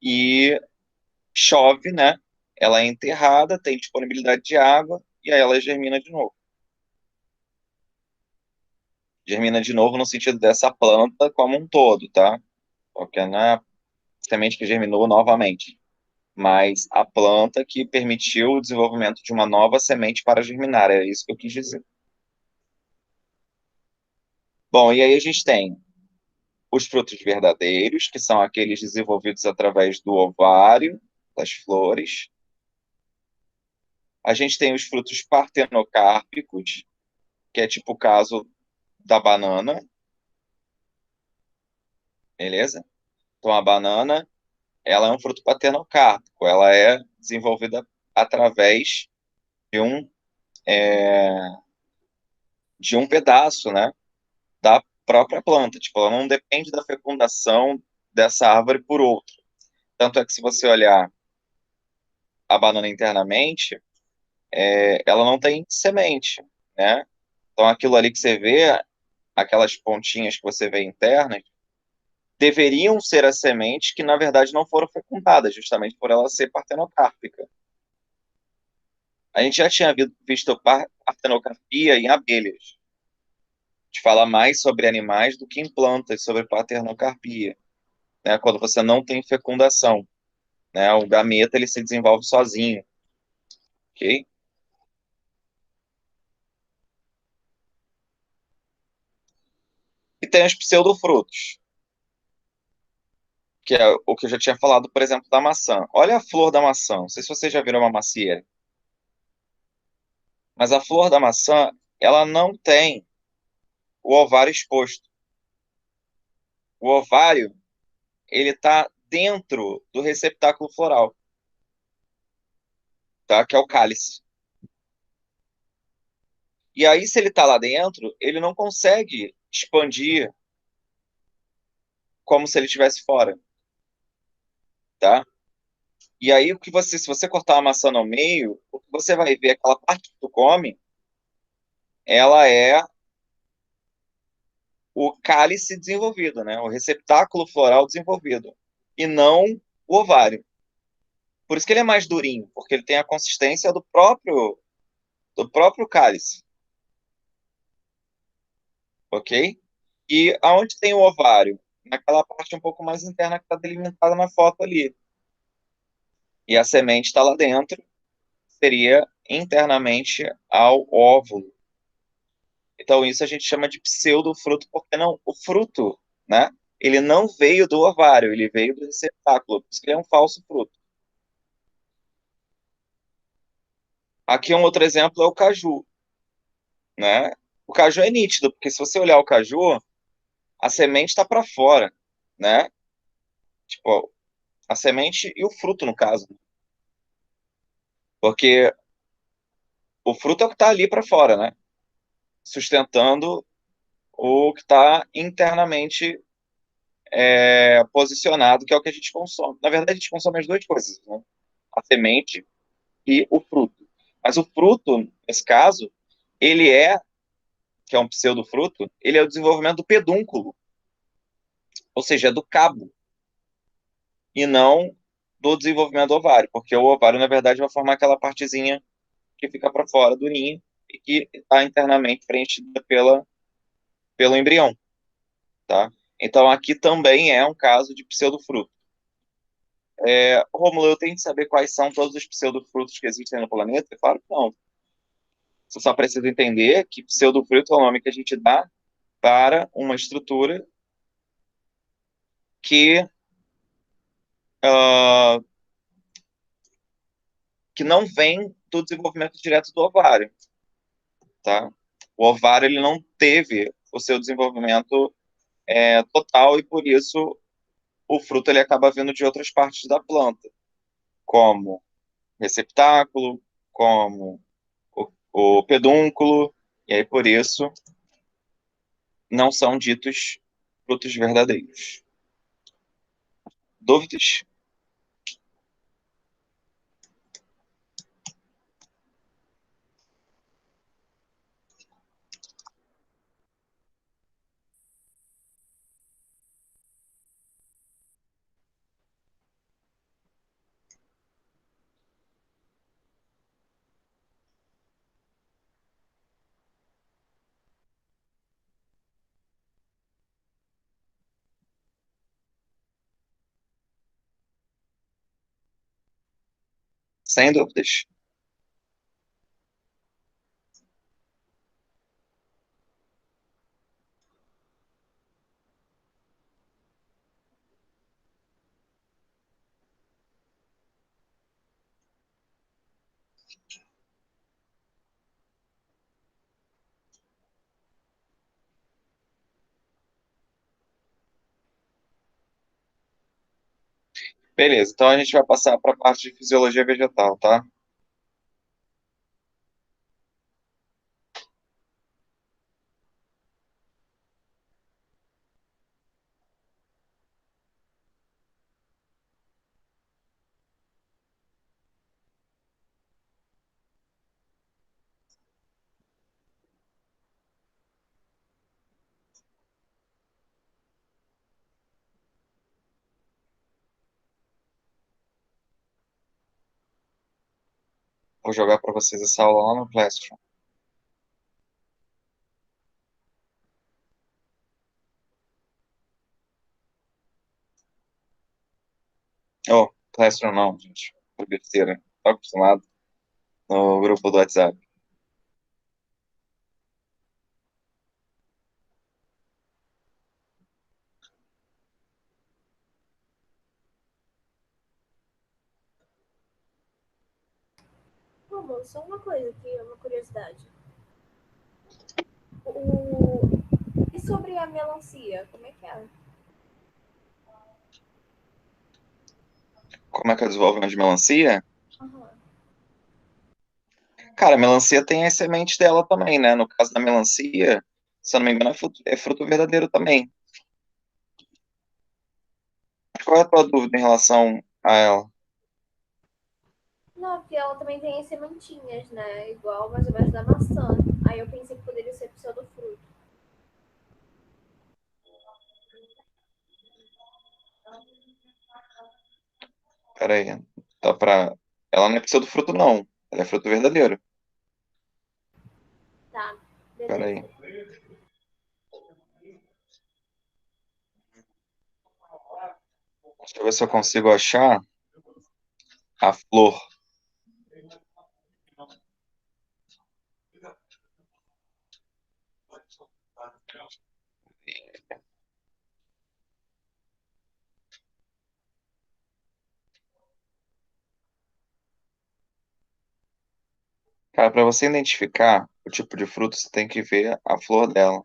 e chove, né? Ela é enterrada, tem disponibilidade de água, e aí ela germina de novo. Germina de novo no sentido dessa planta como um todo, tá? Porque não é a semente que germinou novamente, mas a planta que permitiu o desenvolvimento de uma nova semente para germinar, é isso que eu quis dizer. Bom, e aí a gente tem os frutos verdadeiros, que são aqueles desenvolvidos através do ovário, das flores. A gente tem os frutos partenocárpicos, que é tipo o caso da banana, beleza? Então a banana, ela é um fruto partenocárpico, ela é desenvolvida através de um, é, de um pedaço, né, da própria planta. Tipo, ela não depende da fecundação dessa árvore por outro. Tanto é que se você olhar a banana internamente, ela não tem semente, né? Então aquilo ali que você vê, aquelas pontinhas que você vê internas, deveriam ser as sementes que na verdade não foram fecundadas, justamente por ela ser partenocárpica. A gente já tinha visto partenocarbia em abelhas. A gente fala mais sobre animais do que em plantas, sobre partenocarbia, né? Quando você não tem fecundação, né? O gameta ele se desenvolve sozinho, ok? E tem os pseudofrutos, que é o que eu já tinha falado, por exemplo, da maçã. Olha a flor da maçã. Não sei se vocês já viram uma macieira, mas a flor da maçã, ela não tem o ovário exposto. O ovário, ele está dentro do receptáculo floral, tá? Que é o cálice. E aí, se ele está lá dentro, ele não consegue expandir como se ele estivesse fora, tá? E aí, o que você, se você cortar a maçã no meio, o que você vai ver, aquela parte que tu come, ela é o cálice desenvolvido, né? O receptáculo floral desenvolvido, e não o ovário. Por isso que ele é mais durinho, porque ele tem a consistência do próprio cálice, ok? E aonde tem o ovário? Naquela parte um pouco mais interna que está delimitada na foto ali. E a semente está lá dentro, seria internamente ao óvulo. Então isso a gente chama de pseudofruto, porque não, o fruto, né? Ele não veio do ovário, ele veio do receptáculo, por isso que ele é um falso fruto. Aqui um outro exemplo é o caju, né? O caju é nítido, porque se você olhar o caju, a semente está para fora, né? Tipo, a semente e o fruto, no caso. Porque o fruto é o que está ali para fora, né? Sustentando o que está internamente posicionado, que é o que a gente consome. Na verdade, a gente consome as duas coisas, né? A semente e o fruto. Mas o fruto, nesse caso, ele que é um pseudofruto, ele é o desenvolvimento do pedúnculo, ou seja, do cabo, e não do desenvolvimento do ovário, porque o ovário, na verdade, vai formar aquela partezinha que fica para fora do ninho e que está internamente preenchida pelo embrião, tá? Então, aqui também é um caso de pseudofruto. Rômulo, eu tenho que saber quais são todos os pseudofrutos que existem no planeta? Claro que não. Você só precisa entender que pseudofruto é o nome que a gente dá para uma estrutura que, ah, que não vem do desenvolvimento direto do ovário, tá? O ovário ele não teve o seu desenvolvimento total e por isso o fruto ele acaba vindo de outras partes da planta, como receptáculo, como o pedúnculo, e aí por isso não são ditos frutos verdadeiros. Dúvidas? Sem dúvidas. Beleza, então a gente vai passar para a parte de fisiologia vegetal, tá? Vou jogar para vocês essa aula lá no Classroom. Oh, Classroom não, gente. Por besteira. Tô acostumado no grupo do WhatsApp. Romulo, só uma coisa aqui, uma curiosidade. O... E sobre a melancia, como é que é? Como é que é o desenvolvimento de melancia? Aham. Cara, a melancia tem as sementes dela também, né? No caso da melancia, se eu não me engano, é fruto verdadeiro também. Qual é a tua dúvida em relação a ela? Não, porque ela também tem as sementinhas, né? Igual mais ou menos da maçã. Aí eu pensei que poderia ser pseudofruto. Pera aí. Dá pra... Ela não é pseudo fruto, não. Ela é fruto verdadeiro. Tá, Pera beleza. aí. Deixa eu ver se eu consigo achar a flor. Cara, para você identificar o tipo de fruto, você tem que ver a flor dela.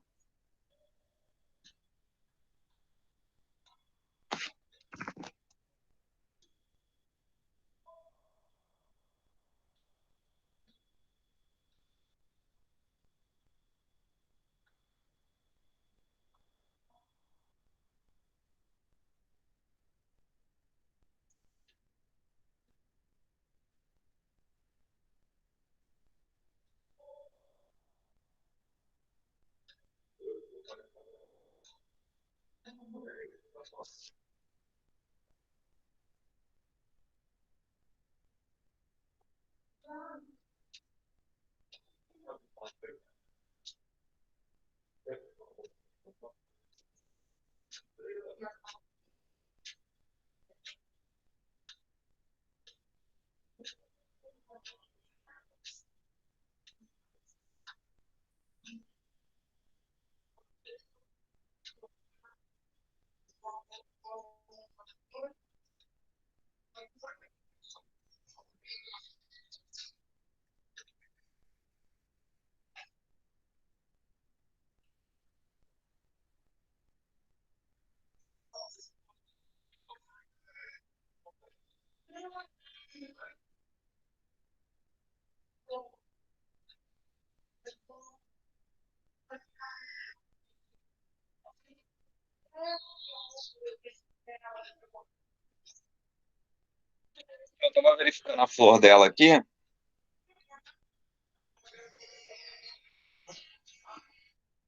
Eu estava verificando a flor dela aqui.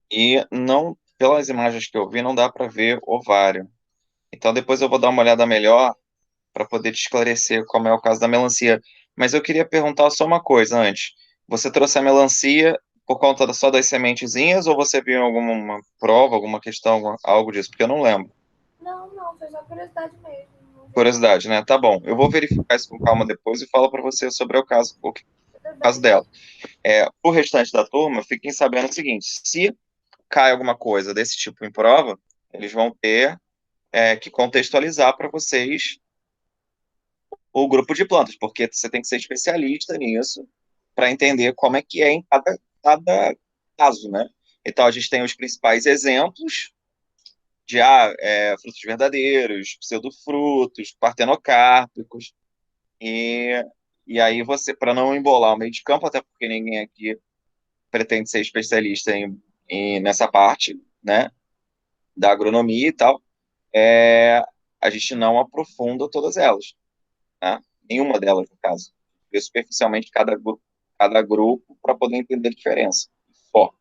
E não, pelas imagens que eu vi, não dá para ver ovário. Então depois eu vou dar uma olhada melhor para poder te esclarecer como é o caso da melancia. Mas eu queria perguntar só uma coisa antes. Você trouxe a melancia por conta só das sementezinhas ou você viu alguma prova, alguma questão, algo disso? Porque eu não lembro. Não, foi só curiosidade mesmo. Não Curiosidade, né? Tá bom. Eu vou verificar isso com calma depois e falo para você sobre o caso, Tudo caso bem. dela. O restante da turma, fiquem sabendo o seguinte: se cai alguma coisa desse tipo em prova, eles vão ter que contextualizar para vocês o grupo de plantas, porque você tem que ser especialista nisso para entender como é que é em cada caso, né? Então, a gente tem os principais exemplos de frutos verdadeiros, pseudofrutos, partenocárpicos, e, e aí você, para não embolar o meio de campo, até porque ninguém aqui pretende ser especialista nessa parte, né, da agronomia e tal, a gente não aprofunda todas elas, né? Nenhuma delas, no caso. Vê superficialmente cada grupo para poder entender a diferença. Só.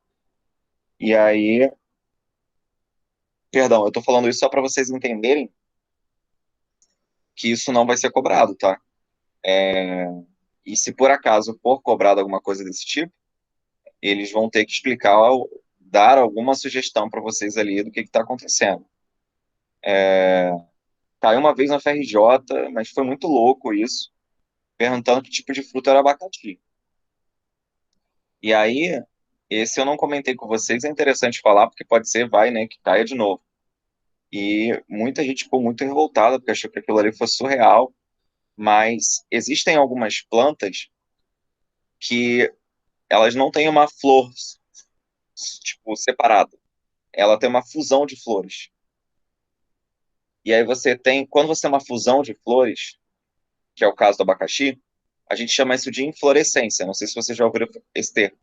E aí, perdão, eu estou falando isso só para vocês entenderem que isso não vai ser cobrado, tá? E se por acaso for cobrado alguma coisa desse tipo, eles vão ter que explicar, dar alguma sugestão para vocês ali do que está acontecendo. Caiu uma vez na FRJ, mas foi muito louco isso, perguntando que tipo de fruta era abacaxi. E aí, esse eu não comentei com vocês, é interessante falar, porque pode ser, vai, né, que caia de novo. E muita gente ficou muito revoltada, porque achou que aquilo ali fosse surreal, mas existem algumas plantas que elas não têm uma flor, tipo, separada. Ela tem uma fusão de flores. E aí quando você tem uma fusão de flores, que é o caso do abacaxi, a gente chama isso de inflorescência. Não sei se você já ouviu esse termo.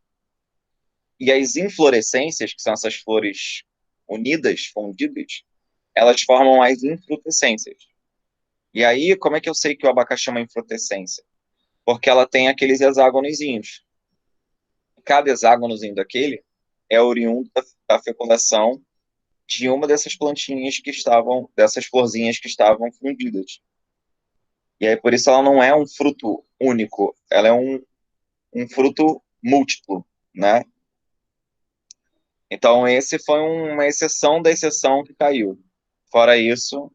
E as inflorescências, que são essas flores unidas, fundidas, elas formam as infrutescências. E aí, como é que eu sei que o abacaxi é uma infrutescência? Porque ela tem aqueles hexágonozinhos. Cada hexágonozinho daquele é oriundo da fecundação de uma dessas plantinhas dessas florzinhas que estavam fundidas. E aí, por isso, ela não é um fruto único, ela é um fruto múltiplo, né? Então, esse foi uma exceção da exceção que caiu. Fora isso,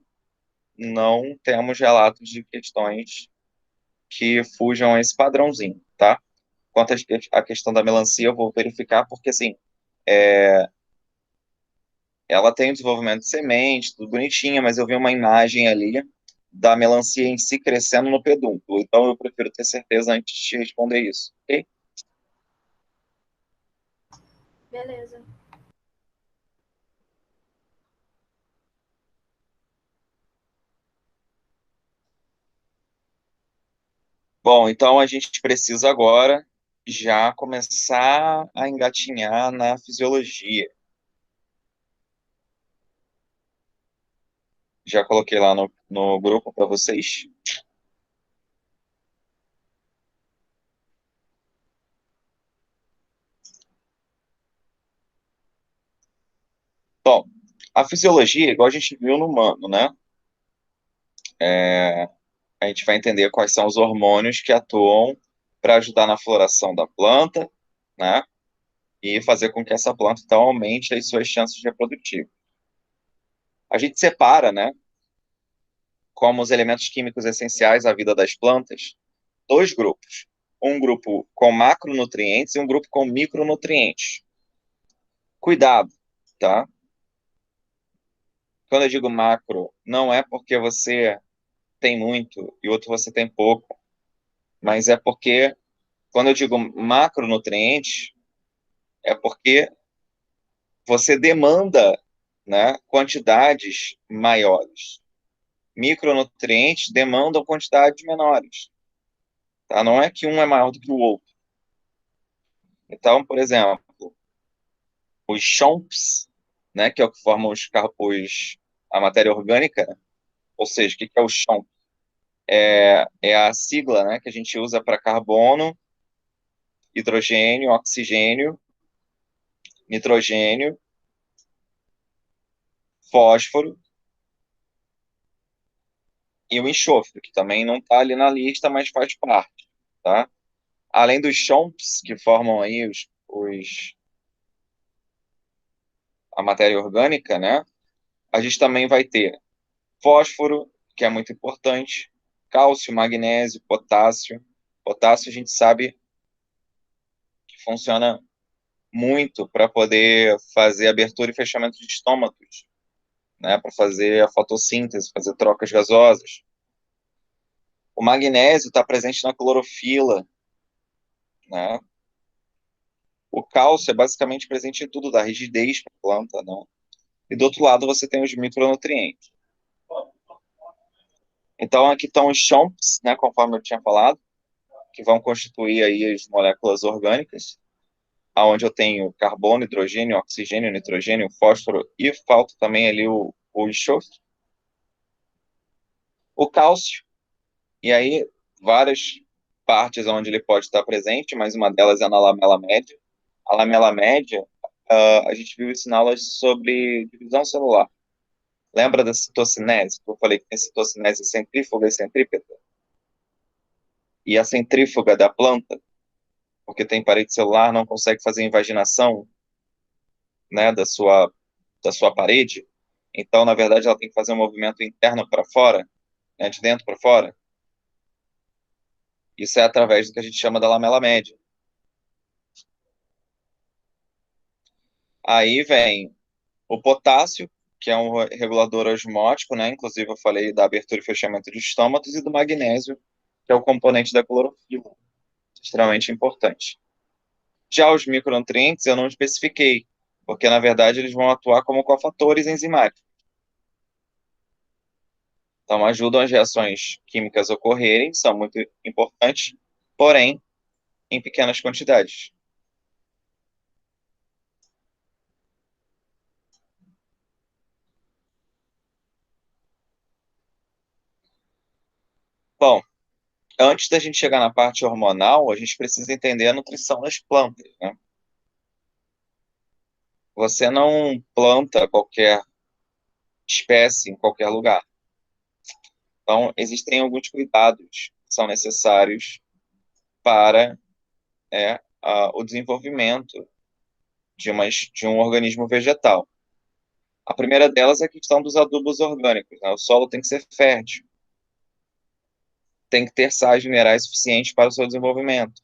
não temos relatos de questões que fujam a esse padrãozinho, tá? Quanto à questão da melancia, eu vou verificar, porque, assim, ela tem o desenvolvimento de semente, tudo bonitinha, mas eu vi uma imagem ali da melancia em si crescendo no pedúnculo. Então, eu prefiro ter certeza antes de te responder isso, ok? Beleza. Bom, então a gente precisa agora já começar a engatinhar na fisiologia. Já coloquei lá no grupo para vocês. Bom, a fisiologia, igual a gente viu no humano, né? A gente vai entender quais são os hormônios que atuam para ajudar na floração da planta, né? E fazer com que essa planta, então, aumente as suas chances reprodutivas. A gente separa, né, como os elementos químicos essenciais à vida das plantas, dois grupos. Um grupo com macronutrientes e um grupo com micronutrientes. Cuidado, tá? Quando eu digo macro, não é porque você tem muito e outro você tem pouco, mas é porque, quando eu digo macronutrientes, é porque você demanda, né, quantidades maiores. Micronutrientes demandam quantidades menores, tá? Não é que um é maior do que o outro. Então, por exemplo, os chomps, né, que é o que formam a matéria orgânica, ou seja, o que é o chomp? É a sigla, né, que a gente usa para carbono, hidrogênio, oxigênio, nitrogênio, fósforo e o enxofre, que também não está ali na lista, mas faz parte, tá? Além dos chomps, que formam aí a matéria orgânica, né? A gente também vai ter fósforo, que é muito importante, cálcio, magnésio, potássio. Potássio a gente sabe que funciona muito para poder fazer abertura e fechamento de estômatos, né, para fazer a fotossíntese, fazer trocas gasosas. O magnésio está presente na clorofila, né? O cálcio é basicamente presente em tudo, da rigidez para a planta, né? E do outro lado você tem os micronutrientes. Então aqui estão os chomps, né, conforme eu tinha falado, que vão constituir aí as moléculas orgânicas, aonde eu tenho carbono, hidrogênio, oxigênio, nitrogênio, fósforo e falta também ali o enxofre. O cálcio, e aí várias partes onde ele pode estar presente, mas uma delas é na lamela média. A lamela média, a gente viu isso na aula sobre divisão celular. Lembra da citocinese? Eu falei que tem citocinese centrífuga e centrípeta. E a centrífuga da planta, porque tem parede celular, não consegue fazer invaginação, né, da sua parede. Então, na verdade, ela tem que fazer um movimento interno para fora, né, de dentro para fora. Isso é através do que a gente chama da lamela média. Aí vem o potássio, que é um regulador osmótico, né? Inclusive eu falei da abertura e fechamento de estômatos, e do magnésio, que é o componente da clorofila, extremamente importante. Já os micronutrientes eu não especifiquei, porque na verdade eles vão atuar como cofatores enzimáticos. Então ajudam as reações químicas ocorrerem, são muito importantes, porém em pequenas quantidades. Bom, antes da gente chegar na parte hormonal, a gente precisa entender a nutrição das plantas, né? Você não planta qualquer espécie em qualquer lugar. Então, existem alguns cuidados que são necessários para o desenvolvimento de um organismo vegetal. A primeira delas é a questão dos adubos orgânicos, né? O solo tem que ser fértil, tem que ter sais minerais suficientes para o seu desenvolvimento.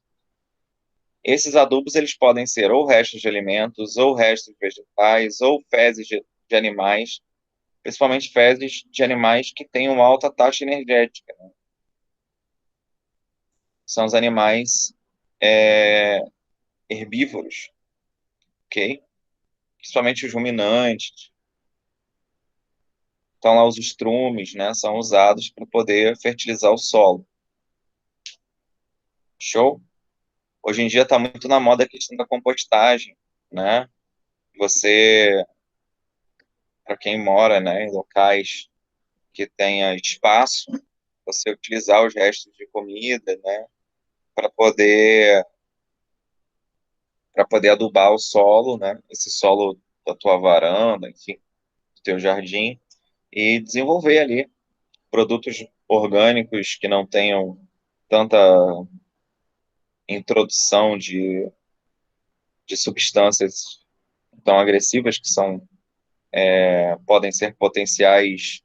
Esses adubos eles podem ser ou restos de alimentos, ou restos vegetais, ou fezes de animais, principalmente fezes de animais que têm uma alta taxa energética, né? São os animais herbívoros, ok? Principalmente os ruminantes. Então, lá os estrumes, né, são usados para poder fertilizar o solo. Show? Hoje em dia está muito na moda a questão da compostagem, né? Você, para quem mora, né, em locais que tenha espaço, você utilizar os restos de comida, né, para poder adubar o solo, né, esse solo da tua varanda, enfim, do teu jardim, e desenvolver ali produtos orgânicos que não tenham tanta introdução de substâncias tão agressivas que podem ser potenciais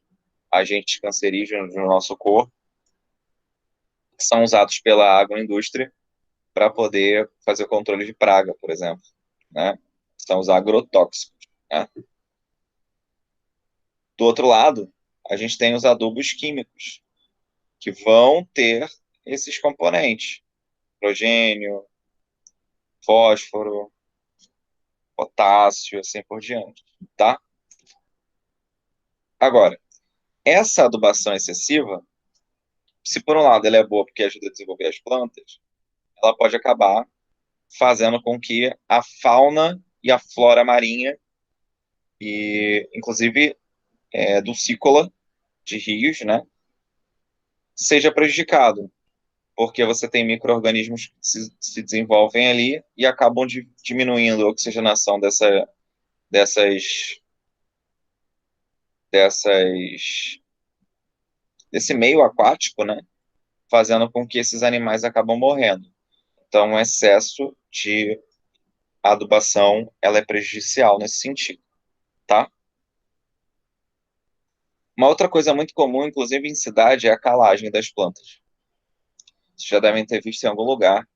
agentes cancerígenos no nosso corpo, que são usados pela agroindústria para poder fazer o controle de praga, por exemplo, né? São os agrotóxicos, né? Do outro lado, a gente tem os adubos químicos, que vão ter esses componentes, nitrogênio, fósforo, potássio, assim por diante, tá? Agora, essa adubação excessiva, se por um lado ela é boa porque ajuda a desenvolver as plantas, ela pode acabar fazendo com que a fauna e a flora marinha, e inclusive dulcícola de rios, né, seja prejudicado, porque você tem micro-organismos que se desenvolvem ali e acabam diminuindo a oxigenação dessas, desse meio aquático, né, fazendo com que esses animais acabam morrendo. Então, o excesso de adubação, ela é prejudicial nesse sentido, tá? Uma outra coisa muito comum, inclusive em cidade, é a calagem das plantas. Vocês já devem ter visto em algum lugar.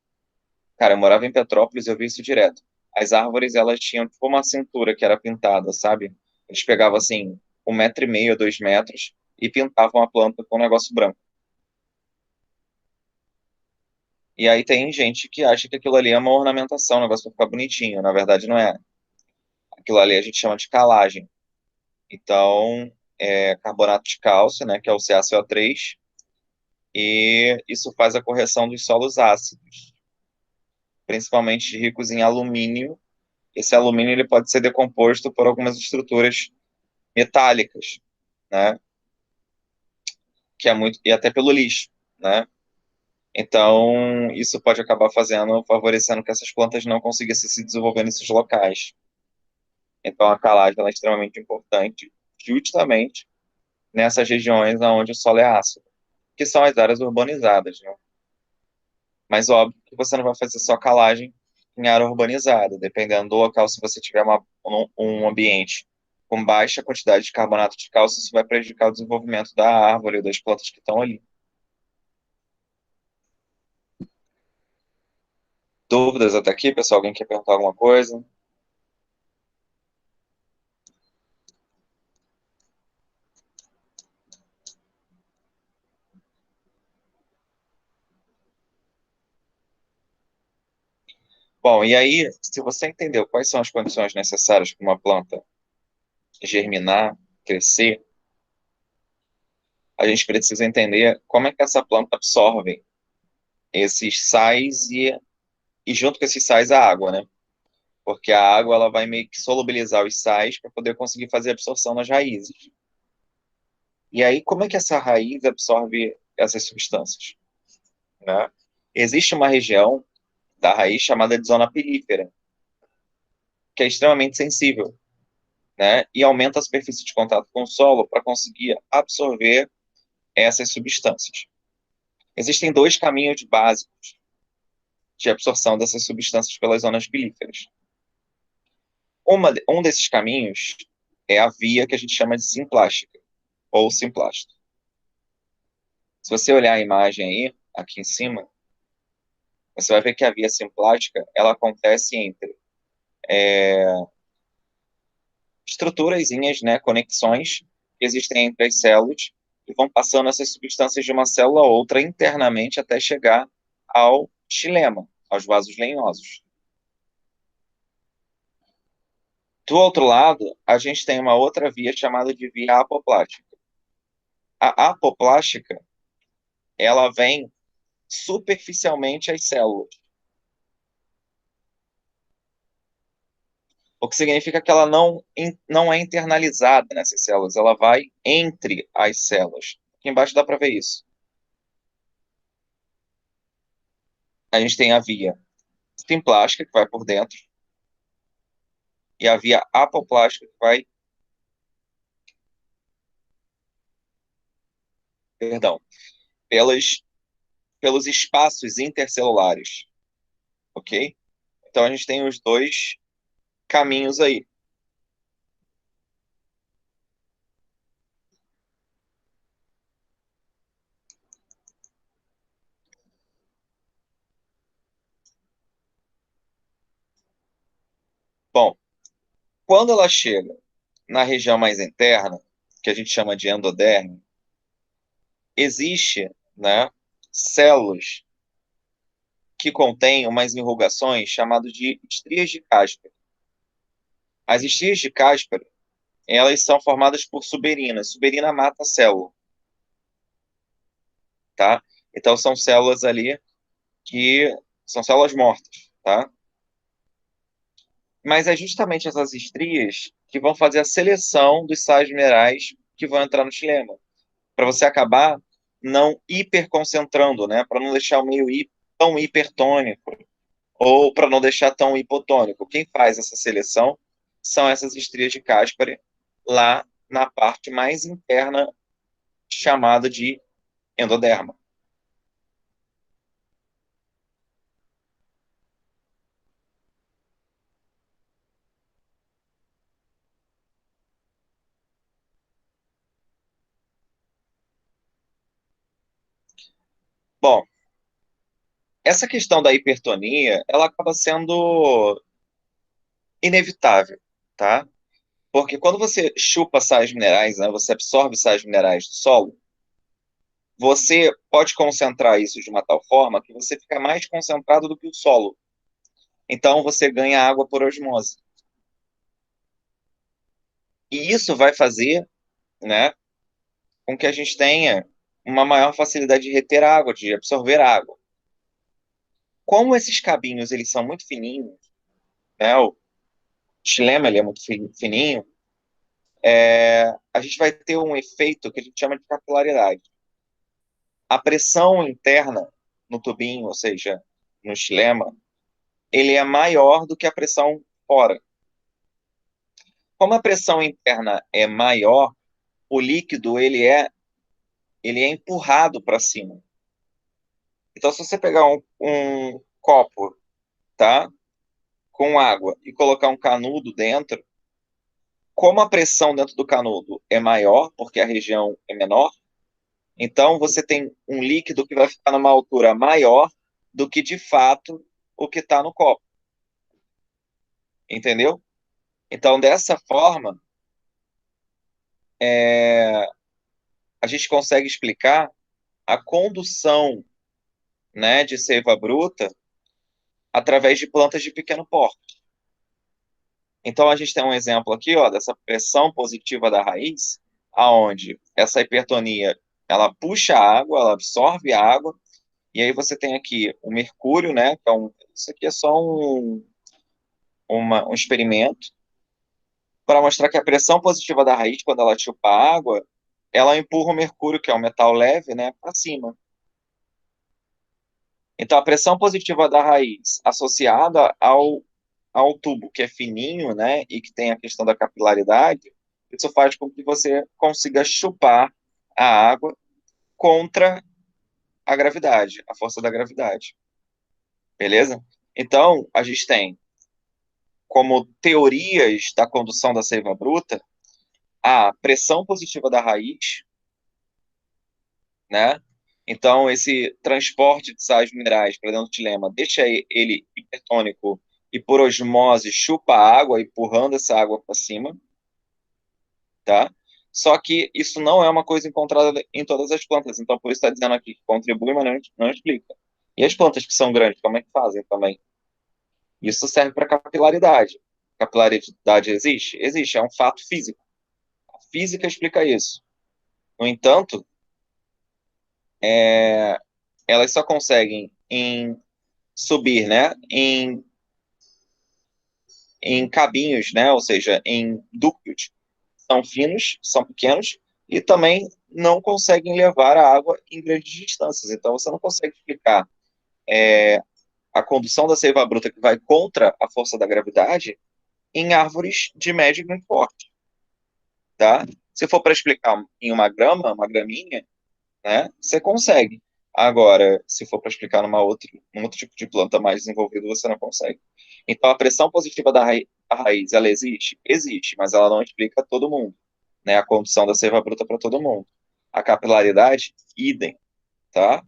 Cara, eu morava em Petrópolis e eu vi isso direto. As árvores, elas tinham tipo uma cintura que era pintada, sabe? Eles pegavam, assim, 1,5 m, 2 metros e pintavam a planta com um negócio branco. E aí tem gente que acha que aquilo ali é uma ornamentação, um negócio pra ficar bonitinho. Na verdade, não é. Aquilo ali a gente chama de calagem. Então, é carbonato de cálcio, né, que é o CaCO3, e isso faz a correção dos solos ácidos, principalmente ricos em alumínio. Esse alumínio ele pode ser decomposto por algumas estruturas metálicas, né, que é muito, e até pelo lixo, né. Então, isso pode acabar favorecendo que essas plantas não conseguissem se desenvolver nesses locais. Então, a calagem ela é extremamente importante, justamente nessas regiões onde o solo é ácido, que são as áreas urbanizadas, né? Mas óbvio que você não vai fazer só calagem em área urbanizada, dependendo do local, se você tiver um ambiente com baixa quantidade de carbonato de cálcio, isso vai prejudicar o desenvolvimento da árvore ou das plantas que estão ali. Dúvidas até aqui, pessoal? Alguém quer perguntar alguma coisa? Bom, e aí, se você entendeu quais são as condições necessárias para uma planta germinar, crescer, a gente precisa entender como é que essa planta absorve esses sais e junto com esses sais a água, né? Porque a água ela vai meio que solubilizar os sais para poder conseguir fazer a absorção nas raízes. E aí, como é que essa raiz absorve essas substâncias, né? Existe uma região da raiz chamada de zona pilífera, que é extremamente sensível, né? E aumenta a superfície de contato com o solo para conseguir absorver essas substâncias. Existem dois caminhos básicos de absorção dessas substâncias pelas zonas pilíferas. Um desses caminhos é a via que a gente chama de simplástica, ou simplástico. Se você olhar a imagem aí, aqui em cima, você vai ver que a via simplástica, ela acontece entre estruturazinhas, né, conexões que existem entre as células e vão passando essas substâncias de uma célula a outra internamente até chegar ao xilema, aos vasos lenhosos. Do outro lado, a gente tem uma outra via chamada de via apoplástica. A apoplástica, ela vem superficialmente às células, o que significa que ela não é internalizada nessas células, ela vai entre as células. Aqui embaixo dá para ver isso. A gente tem a via simplástica, que vai por dentro, e a via apoplástica, que vai, perdão, pelos espaços intercelulares, ok? Então a gente tem os dois caminhos aí. Bom, quando ela chega na região mais interna, que a gente chama de endoderme, existe, né, células que contêm umas enrugações chamadas de estrias de Casper. As estrias de Casper, elas são formadas por suberina. Suberina mata a célula, tá? Então são células ali que são células mortas, tá? Mas é justamente essas estrias que vão fazer a seleção dos sais minerais que vão entrar no xilema, para você acabar não hiperconcentrando, né? Para não deixar o meio tão hipertônico ou para não deixar tão hipotônico. Quem faz essa seleção são essas estrias de Caspary lá na parte mais interna, chamada de endoderma. Bom, essa questão da hipertonia, ela acaba sendo inevitável, tá? Porque quando você chupa sais minerais, né, você absorve sais minerais do solo, você pode concentrar isso de uma tal forma que você fica mais concentrado do que o solo. Então você ganha água por osmose. E isso vai fazer, né, com que a gente tenha uma maior facilidade de reter água, de absorver água. Como esses cabinhos eles são muito fininhos, né, o xilema ele é muito fininho, a gente vai ter um efeito que a gente chama de capilaridade. A pressão interna no tubinho, ou seja, no xilema, ele é maior do que a pressão fora. Como a pressão interna é maior, o líquido ele é empurrado para cima. Então, se você pegar um copo, tá, com água e colocar um canudo dentro, como a pressão dentro do canudo é maior, porque a região é menor, então você tem um líquido que vai ficar numa altura maior do que de fato o que está no copo. Entendeu? Então, dessa forma, a gente consegue explicar a condução, né, de seiva bruta através de plantas de pequeno porte. Então, a gente tem um exemplo aqui, ó, dessa pressão positiva da raiz, aonde essa hipertonia, ela puxa a água, ela absorve a água, e aí você tem aqui o mercúrio, né, que isso aqui é só um experimento, para mostrar que a pressão positiva da raiz, quando ela chupa a água, ela empurra o mercúrio, que é um metal leve, né, para cima. Então, a pressão positiva da raiz, associada ao tubo, que é fininho, né, e que tem a questão da capilaridade, isso faz com que você consiga chupar a água contra a gravidade, a força da gravidade. Beleza? Então, a gente tem como teorias da condução da seiva bruta a pressão positiva da raiz, né? Então, esse transporte de sais minerais para dentro do xilema deixa ele hipertônico e, por osmose, chupa a água, empurrando essa água para cima, tá? Só que isso não é uma coisa encontrada em todas as plantas. Então, por isso está dizendo aqui que contribui, mas não explica. E as plantas que são grandes, como é que fazem também? Isso serve para capilaridade. Capilaridade existe? Existe, é um fato físico. A física explica isso. No entanto, elas só conseguem subir, né, em cabinhos, né, ou seja, em ductos, são finos, são pequenos, e também não conseguem levar a água em grandes distâncias. Então, você não consegue explicar a condução da seiva bruta que vai contra a força da gravidade em árvores de médio e grande porte, tá? Se for para explicar em uma grama, uma graminha, né, você consegue. Agora, se for para explicar num outro tipo de planta mais desenvolvido, você não consegue. Então, a pressão positiva da raiz, ela existe? Existe, mas ela não explica todo mundo, né? A condução da seiva bruta para todo mundo. A capilaridade, idem, tá?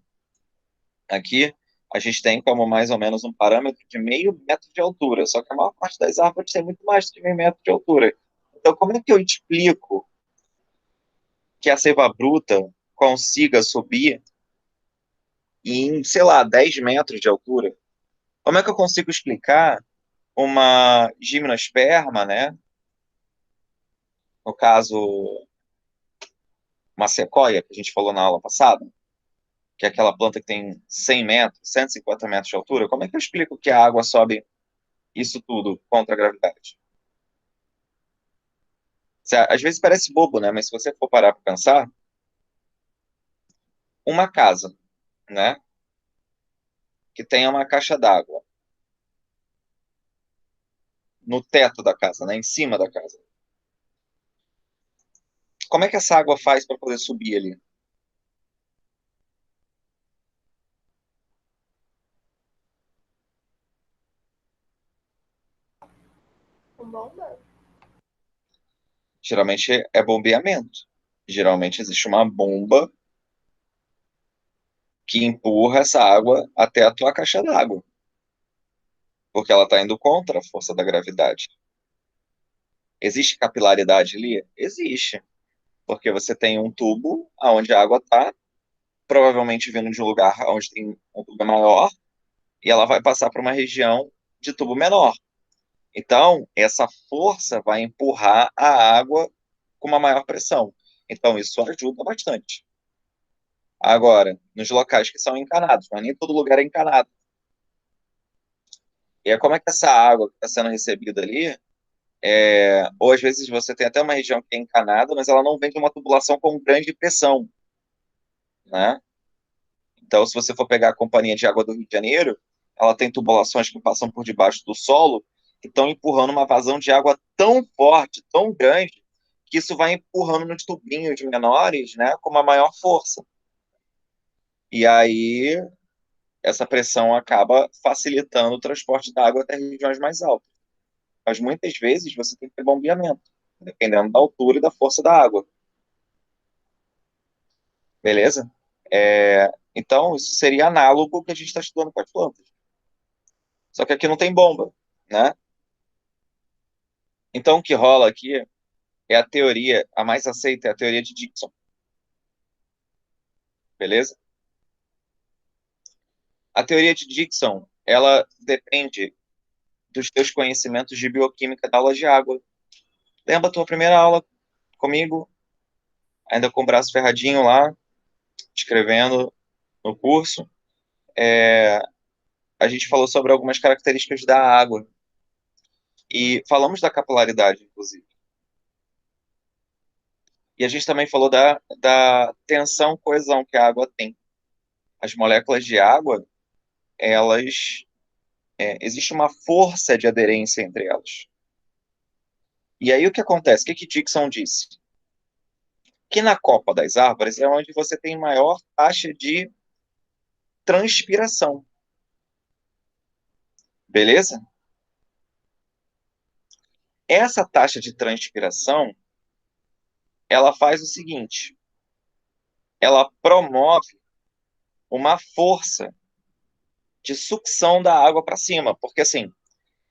Aqui, a gente tem como mais ou menos um parâmetro de meio metro de altura, só que a maior parte das árvores tem muito mais de meio metro de altura. Então, como é que eu explico que a seiva bruta consiga subir em, sei lá, 10 metros de altura? Como é que eu consigo explicar uma gimnosperma, né? No caso, uma sequoia, que a gente falou na aula passada, que é aquela planta que tem 100 metros, 150 metros de altura. Como é que eu explico que a água sobe isso tudo contra a gravidade? Às vezes parece bobo, né? Mas se você for parar para pensar, uma casa, né? Que tenha uma caixa d'água no teto da casa, né? Em cima da casa. Como é que essa água faz para poder subir ali? Com bomba? Geralmente é bombeamento. Geralmente existe uma bomba que empurra essa água até a tua caixa d'água, porque ela está indo contra a força da gravidade. Existe capilaridade ali? Existe, porque você tem um tubo onde a água está, provavelmente vindo de um lugar onde tem um tubo maior, e ela vai passar para uma região de tubo menor. Então, essa força vai empurrar a água com uma maior pressão. Então, isso ajuda bastante. Agora, nos locais que são encanados, mas nem todo lugar é encanado. E é como é que essa água que está sendo recebida ali, ou às vezes você tem até uma região que é encanada, mas ela não vem de uma tubulação com grande pressão, né? Então, se você for pegar a Companhia de Água do Rio de Janeiro, ela tem tubulações que passam por debaixo do solo e estão empurrando uma vazão de água tão forte, tão grande, que isso vai empurrando nos tubinhos menores, né, com uma maior força. E aí, essa pressão acaba facilitando o transporte da água até regiões mais altas. Mas muitas vezes você tem que ter bombeamento, dependendo da altura e da força da água. Beleza? Então, isso seria análogo ao que a gente está estudando com as plantas. Só que aqui não tem bomba, né? Então, o que rola aqui é a teoria, a mais aceita é a teoria de Dickson. Beleza? A teoria de Dickson, ela depende dos teus conhecimentos de bioquímica da aula de água. Lembra a tua primeira aula comigo? Ainda com o braço ferradinho lá, escrevendo no curso. A gente falou sobre algumas características da água. E falamos da capilaridade, inclusive. E a gente também falou da tensão-coesão que a água tem. As moléculas de água, elas... existe uma força de aderência entre elas. E aí o que acontece? O que Dickson disse? Que na copa das árvores é onde você tem maior taxa de transpiração. Beleza? Essa taxa de transpiração, ela faz o seguinte: ela promove uma força de sucção da água para cima. Porque assim,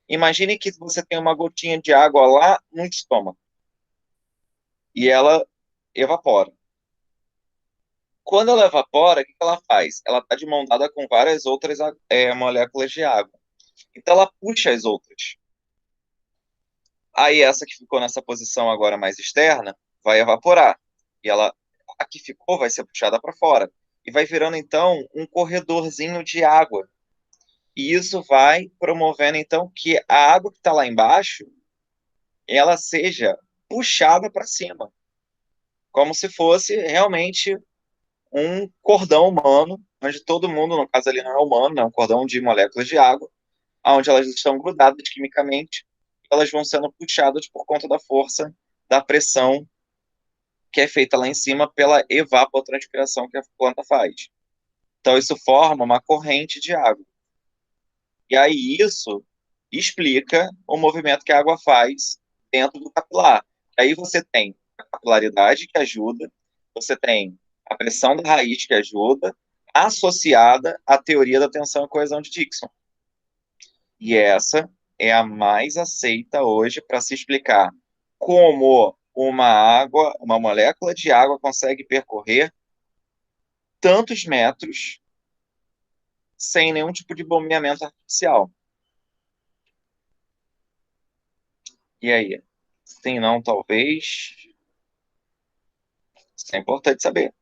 imagine que você tem uma gotinha de água lá no estômago e ela evapora. Quando ela evapora, o que ela faz? Ela está de mão dada com várias outras moléculas de água. Então ela puxa as outras. Aí essa que ficou nessa posição agora mais externa vai evaporar. E a que ficou vai ser puxada para fora. E vai virando então um corredorzinho de água. E isso vai promovendo então que a água que está lá embaixo ela seja puxada para cima, como se fosse realmente um cordão humano, onde todo mundo, no caso ali não é humano, é um cordão de moléculas de água, onde elas estão grudadas quimicamente, elas vão sendo puxadas por conta da força da pressão que é feita lá em cima pela evapotranspiração que a planta faz. Então isso forma uma corrente de água. E aí isso explica o movimento que a água faz dentro do capilar. Aí você tem a capilaridade que ajuda, você tem a pressão da raiz que ajuda, associada à teoria da tensão e coesão de Dickson. E essa é a mais aceita hoje para se explicar como uma molécula de água consegue percorrer tantos metros sem nenhum tipo de bombeamento artificial. E aí? Sim, não, talvez. Isso é importante saber.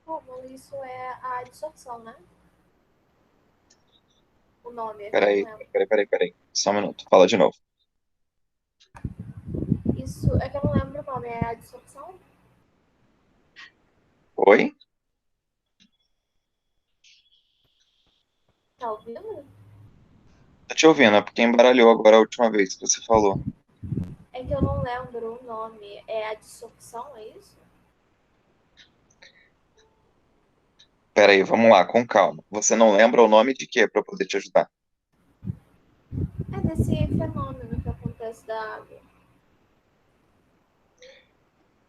Como isso é a absorção, né? O nome, eu não Peraí, lembro. peraí. Só um minuto. Fala de novo. Isso é que eu não lembro o nome, é a absorção? Oi? Tá ouvindo? Tô te ouvindo, é porque embaralhou agora a última vez que você falou. É que eu não lembro o nome. É a absorção, é isso? Peraí, vamos lá, com calma. Você não lembra o nome de quê para eu poder te ajudar? É desse fenômeno que acontece da água.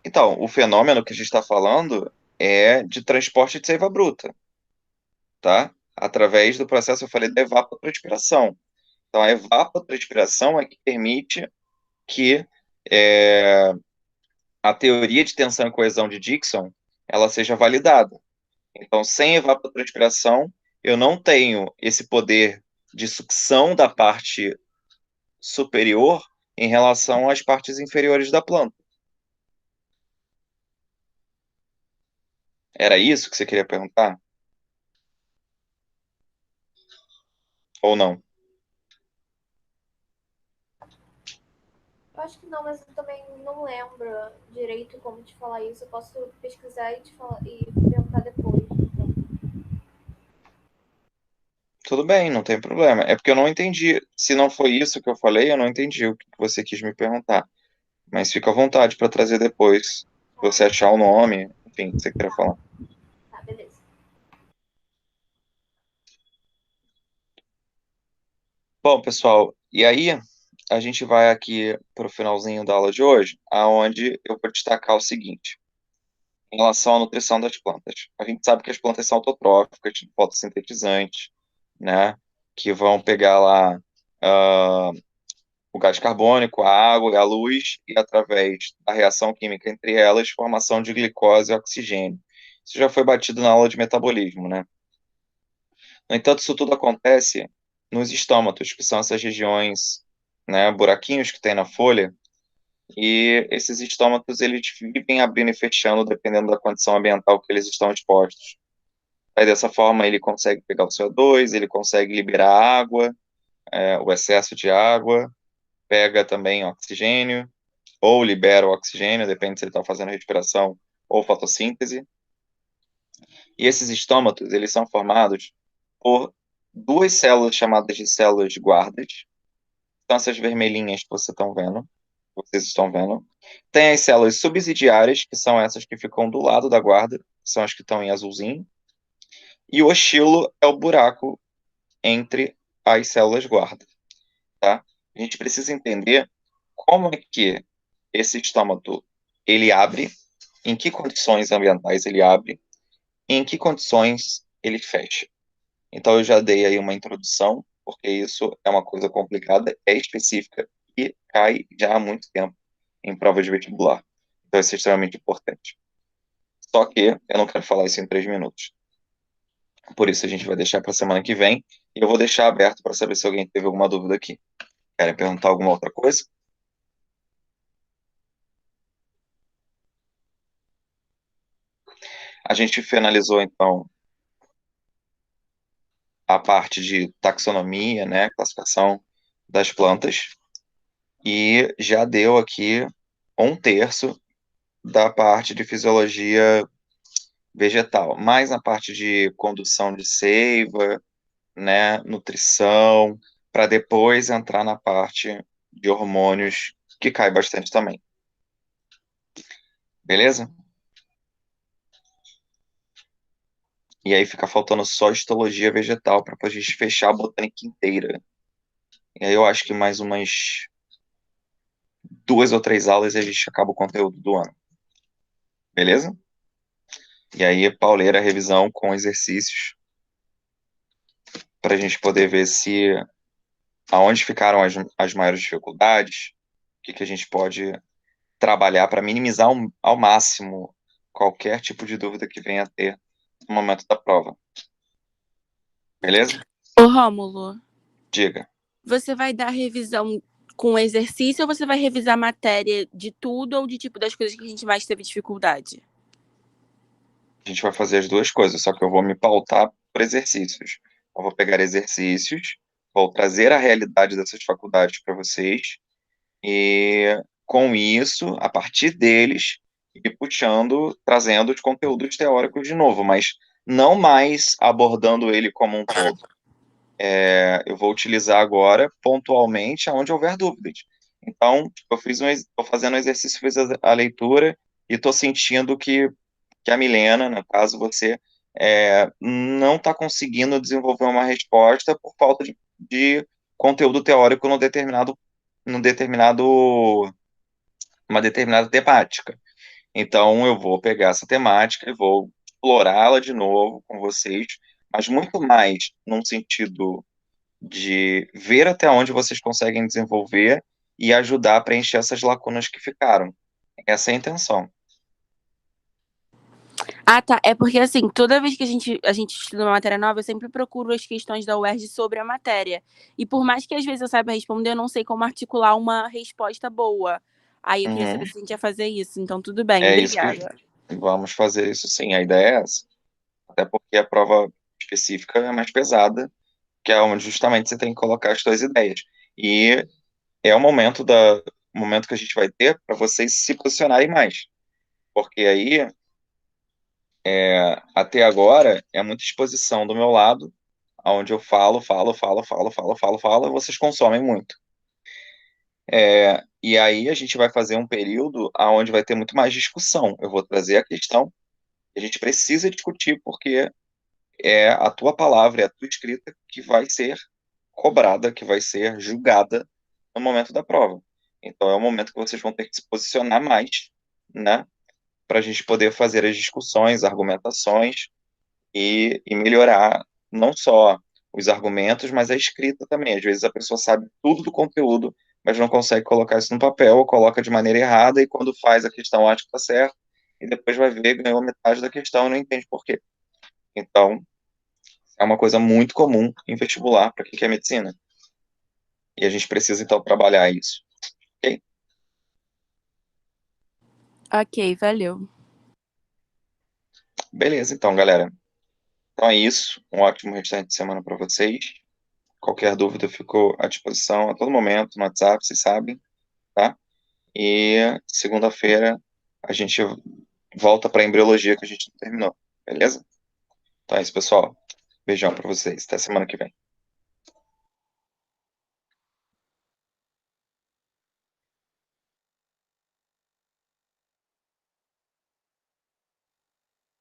Então, o fenômeno que a gente está falando é de transporte de seiva bruta, tá? Através do processo, eu falei, da evapotranspiração. Então, a evapotranspiração é que permite que é, a teoria de tensão e coesão de Dixon ela seja validada. Então, sem evapotranspiração, eu não tenho esse poder de sucção da parte superior em relação às partes inferiores da planta. Era isso que você queria perguntar? Ou não? Eu acho que não, mas eu também não lembro direito como te falar isso. Eu posso pesquisar e te falar e perguntar depois. Então. Tudo bem, não tem problema. É porque eu não entendi. Se não foi isso que eu falei, eu não entendi o que você quis me perguntar. Mas fica à vontade para trazer depois. Se você achar o nome, enfim, que você queira falar. Tá, beleza. Bom, pessoal, e aí a gente vai aqui para o finalzinho da aula de hoje, aonde eu vou destacar o seguinte, em relação à nutrição das plantas. A gente sabe que as plantas são autotróficas, fotossintetizantes, né, que vão pegar lá o gás carbônico, a água e a luz, e através da reação química entre elas, formação de glicose e oxigênio. Isso já foi batido na aula de metabolismo, né? No entanto, isso tudo acontece nos estômatos, que são essas regiões, né, buraquinhos que tem na folha, e esses estômatos, eles vivem abrindo e fechando dependendo da condição ambiental que eles estão expostos. Aí, dessa forma, ele consegue pegar o CO2, ele consegue liberar água, o excesso de água, pega também oxigênio, ou libera o oxigênio, depende se ele está fazendo respiração ou fotossíntese. E esses estômatos, eles são formados por duas células chamadas de células guardas, são essas vermelhinhas que vocês estão vendo. Tem as células subsidiárias, que são essas que ficam do lado da guarda, que são as que estão em azulzinho. E o estilo é o buraco entre as células guarda, tá? A gente precisa entender como é que esse estômato ele abre, em que condições ambientais ele abre, e em que condições ele fecha. Então eu já dei aí uma introdução, porque isso é uma coisa complicada, é específica e cai já há muito tempo em prova de vestibular. Então isso é extremamente importante. Só que eu não quero falar isso em 3 minutos. Por isso a gente vai deixar para a semana que vem e eu vou deixar aberto para saber se alguém teve alguma dúvida aqui. Querem perguntar alguma outra coisa? A gente finalizou então a parte de taxonomia, né, classificação das plantas, e já deu aqui 1/3 da parte de fisiologia vegetal, mais na parte de condução de seiva, né, nutrição, para depois entrar na parte de hormônios, que cai bastante também. Beleza? E aí fica faltando só histologia vegetal para a gente fechar a botânica inteira. E aí eu acho que mais umas 2 ou 3 aulas e a gente acaba o conteúdo do ano. Beleza? E aí, pauleira, revisão com exercícios para a gente poder ver se aonde ficaram as maiores dificuldades, o que a gente pode trabalhar para minimizar ao máximo qualquer tipo de dúvida que venha a ter no momento da prova. Beleza? Ô, Rômulo, Diga. você vai dar revisão com exercício ou você vai revisar a matéria de tudo ou de tipo das coisas que a gente mais teve dificuldade? A gente vai fazer as duas coisas, só que eu vou me pautar por exercícios. Eu vou pegar exercícios, vou trazer a realidade dessas faculdades para vocês, e com isso, a partir deles, ir puxando, trazendo os conteúdos teóricos de novo, mas não mais abordando ele como um todo. Eu vou utilizar agora, pontualmente, aonde houver dúvidas. Então, eu estou fazendo um exercício, fiz a leitura, e estou sentindo que a Milena, no caso você, não está conseguindo desenvolver uma resposta por falta de conteúdo teórico uma determinada temática. Então, eu vou pegar essa temática e vou explorá-la de novo com vocês, mas muito mais num sentido de ver até onde vocês conseguem desenvolver e ajudar a preencher essas lacunas que ficaram. Essa é a intenção. Ah, tá. É porque, assim, toda vez que a gente estuda uma matéria nova, eu sempre procuro as questões da UERJ sobre a matéria. E por mais que às vezes eu saiba responder, eu não sei como articular uma resposta boa. Aí eu queria Uhum. saber se a gente ia fazer isso. Então, tudo bem. É isso que Obrigada. vamos fazer isso sim. A ideia é essa. Até porque a prova específica é mais pesada, que é onde justamente você tem que colocar as suas ideias. E é o momento que a gente vai ter para vocês se posicionarem mais. Porque aí, até agora, é muita exposição do meu lado, onde eu falo, e vocês consomem muito. E aí a gente vai fazer um período onde vai ter muito mais discussão. Eu vou trazer a questão, a gente precisa discutir, porque é a tua palavra, é a tua escrita que vai ser cobrada, que vai ser julgada no momento da prova. Então é o momento que vocês vão ter que se posicionar mais, né, para a gente poder fazer as discussões, argumentações e melhorar não só os argumentos, mas a escrita também. Às vezes a pessoa sabe tudo do conteúdo, mas não consegue colocar isso no papel, ou coloca de maneira errada, e quando faz a questão acha que está certo, e depois vai ver, ganhou metade da questão e não entende por quê. Então, é uma coisa muito comum em vestibular para quem quer medicina. E a gente precisa, então, trabalhar isso. Ok? Ok, valeu. Beleza, então, galera. Então é isso. Um ótimo restante de semana para vocês. Qualquer dúvida, eu fico à disposição a todo momento no WhatsApp, vocês sabem, tá? E segunda-feira a gente volta para a embriologia que a gente não terminou, beleza? Então é isso, pessoal. Beijão para vocês. Até semana que vem.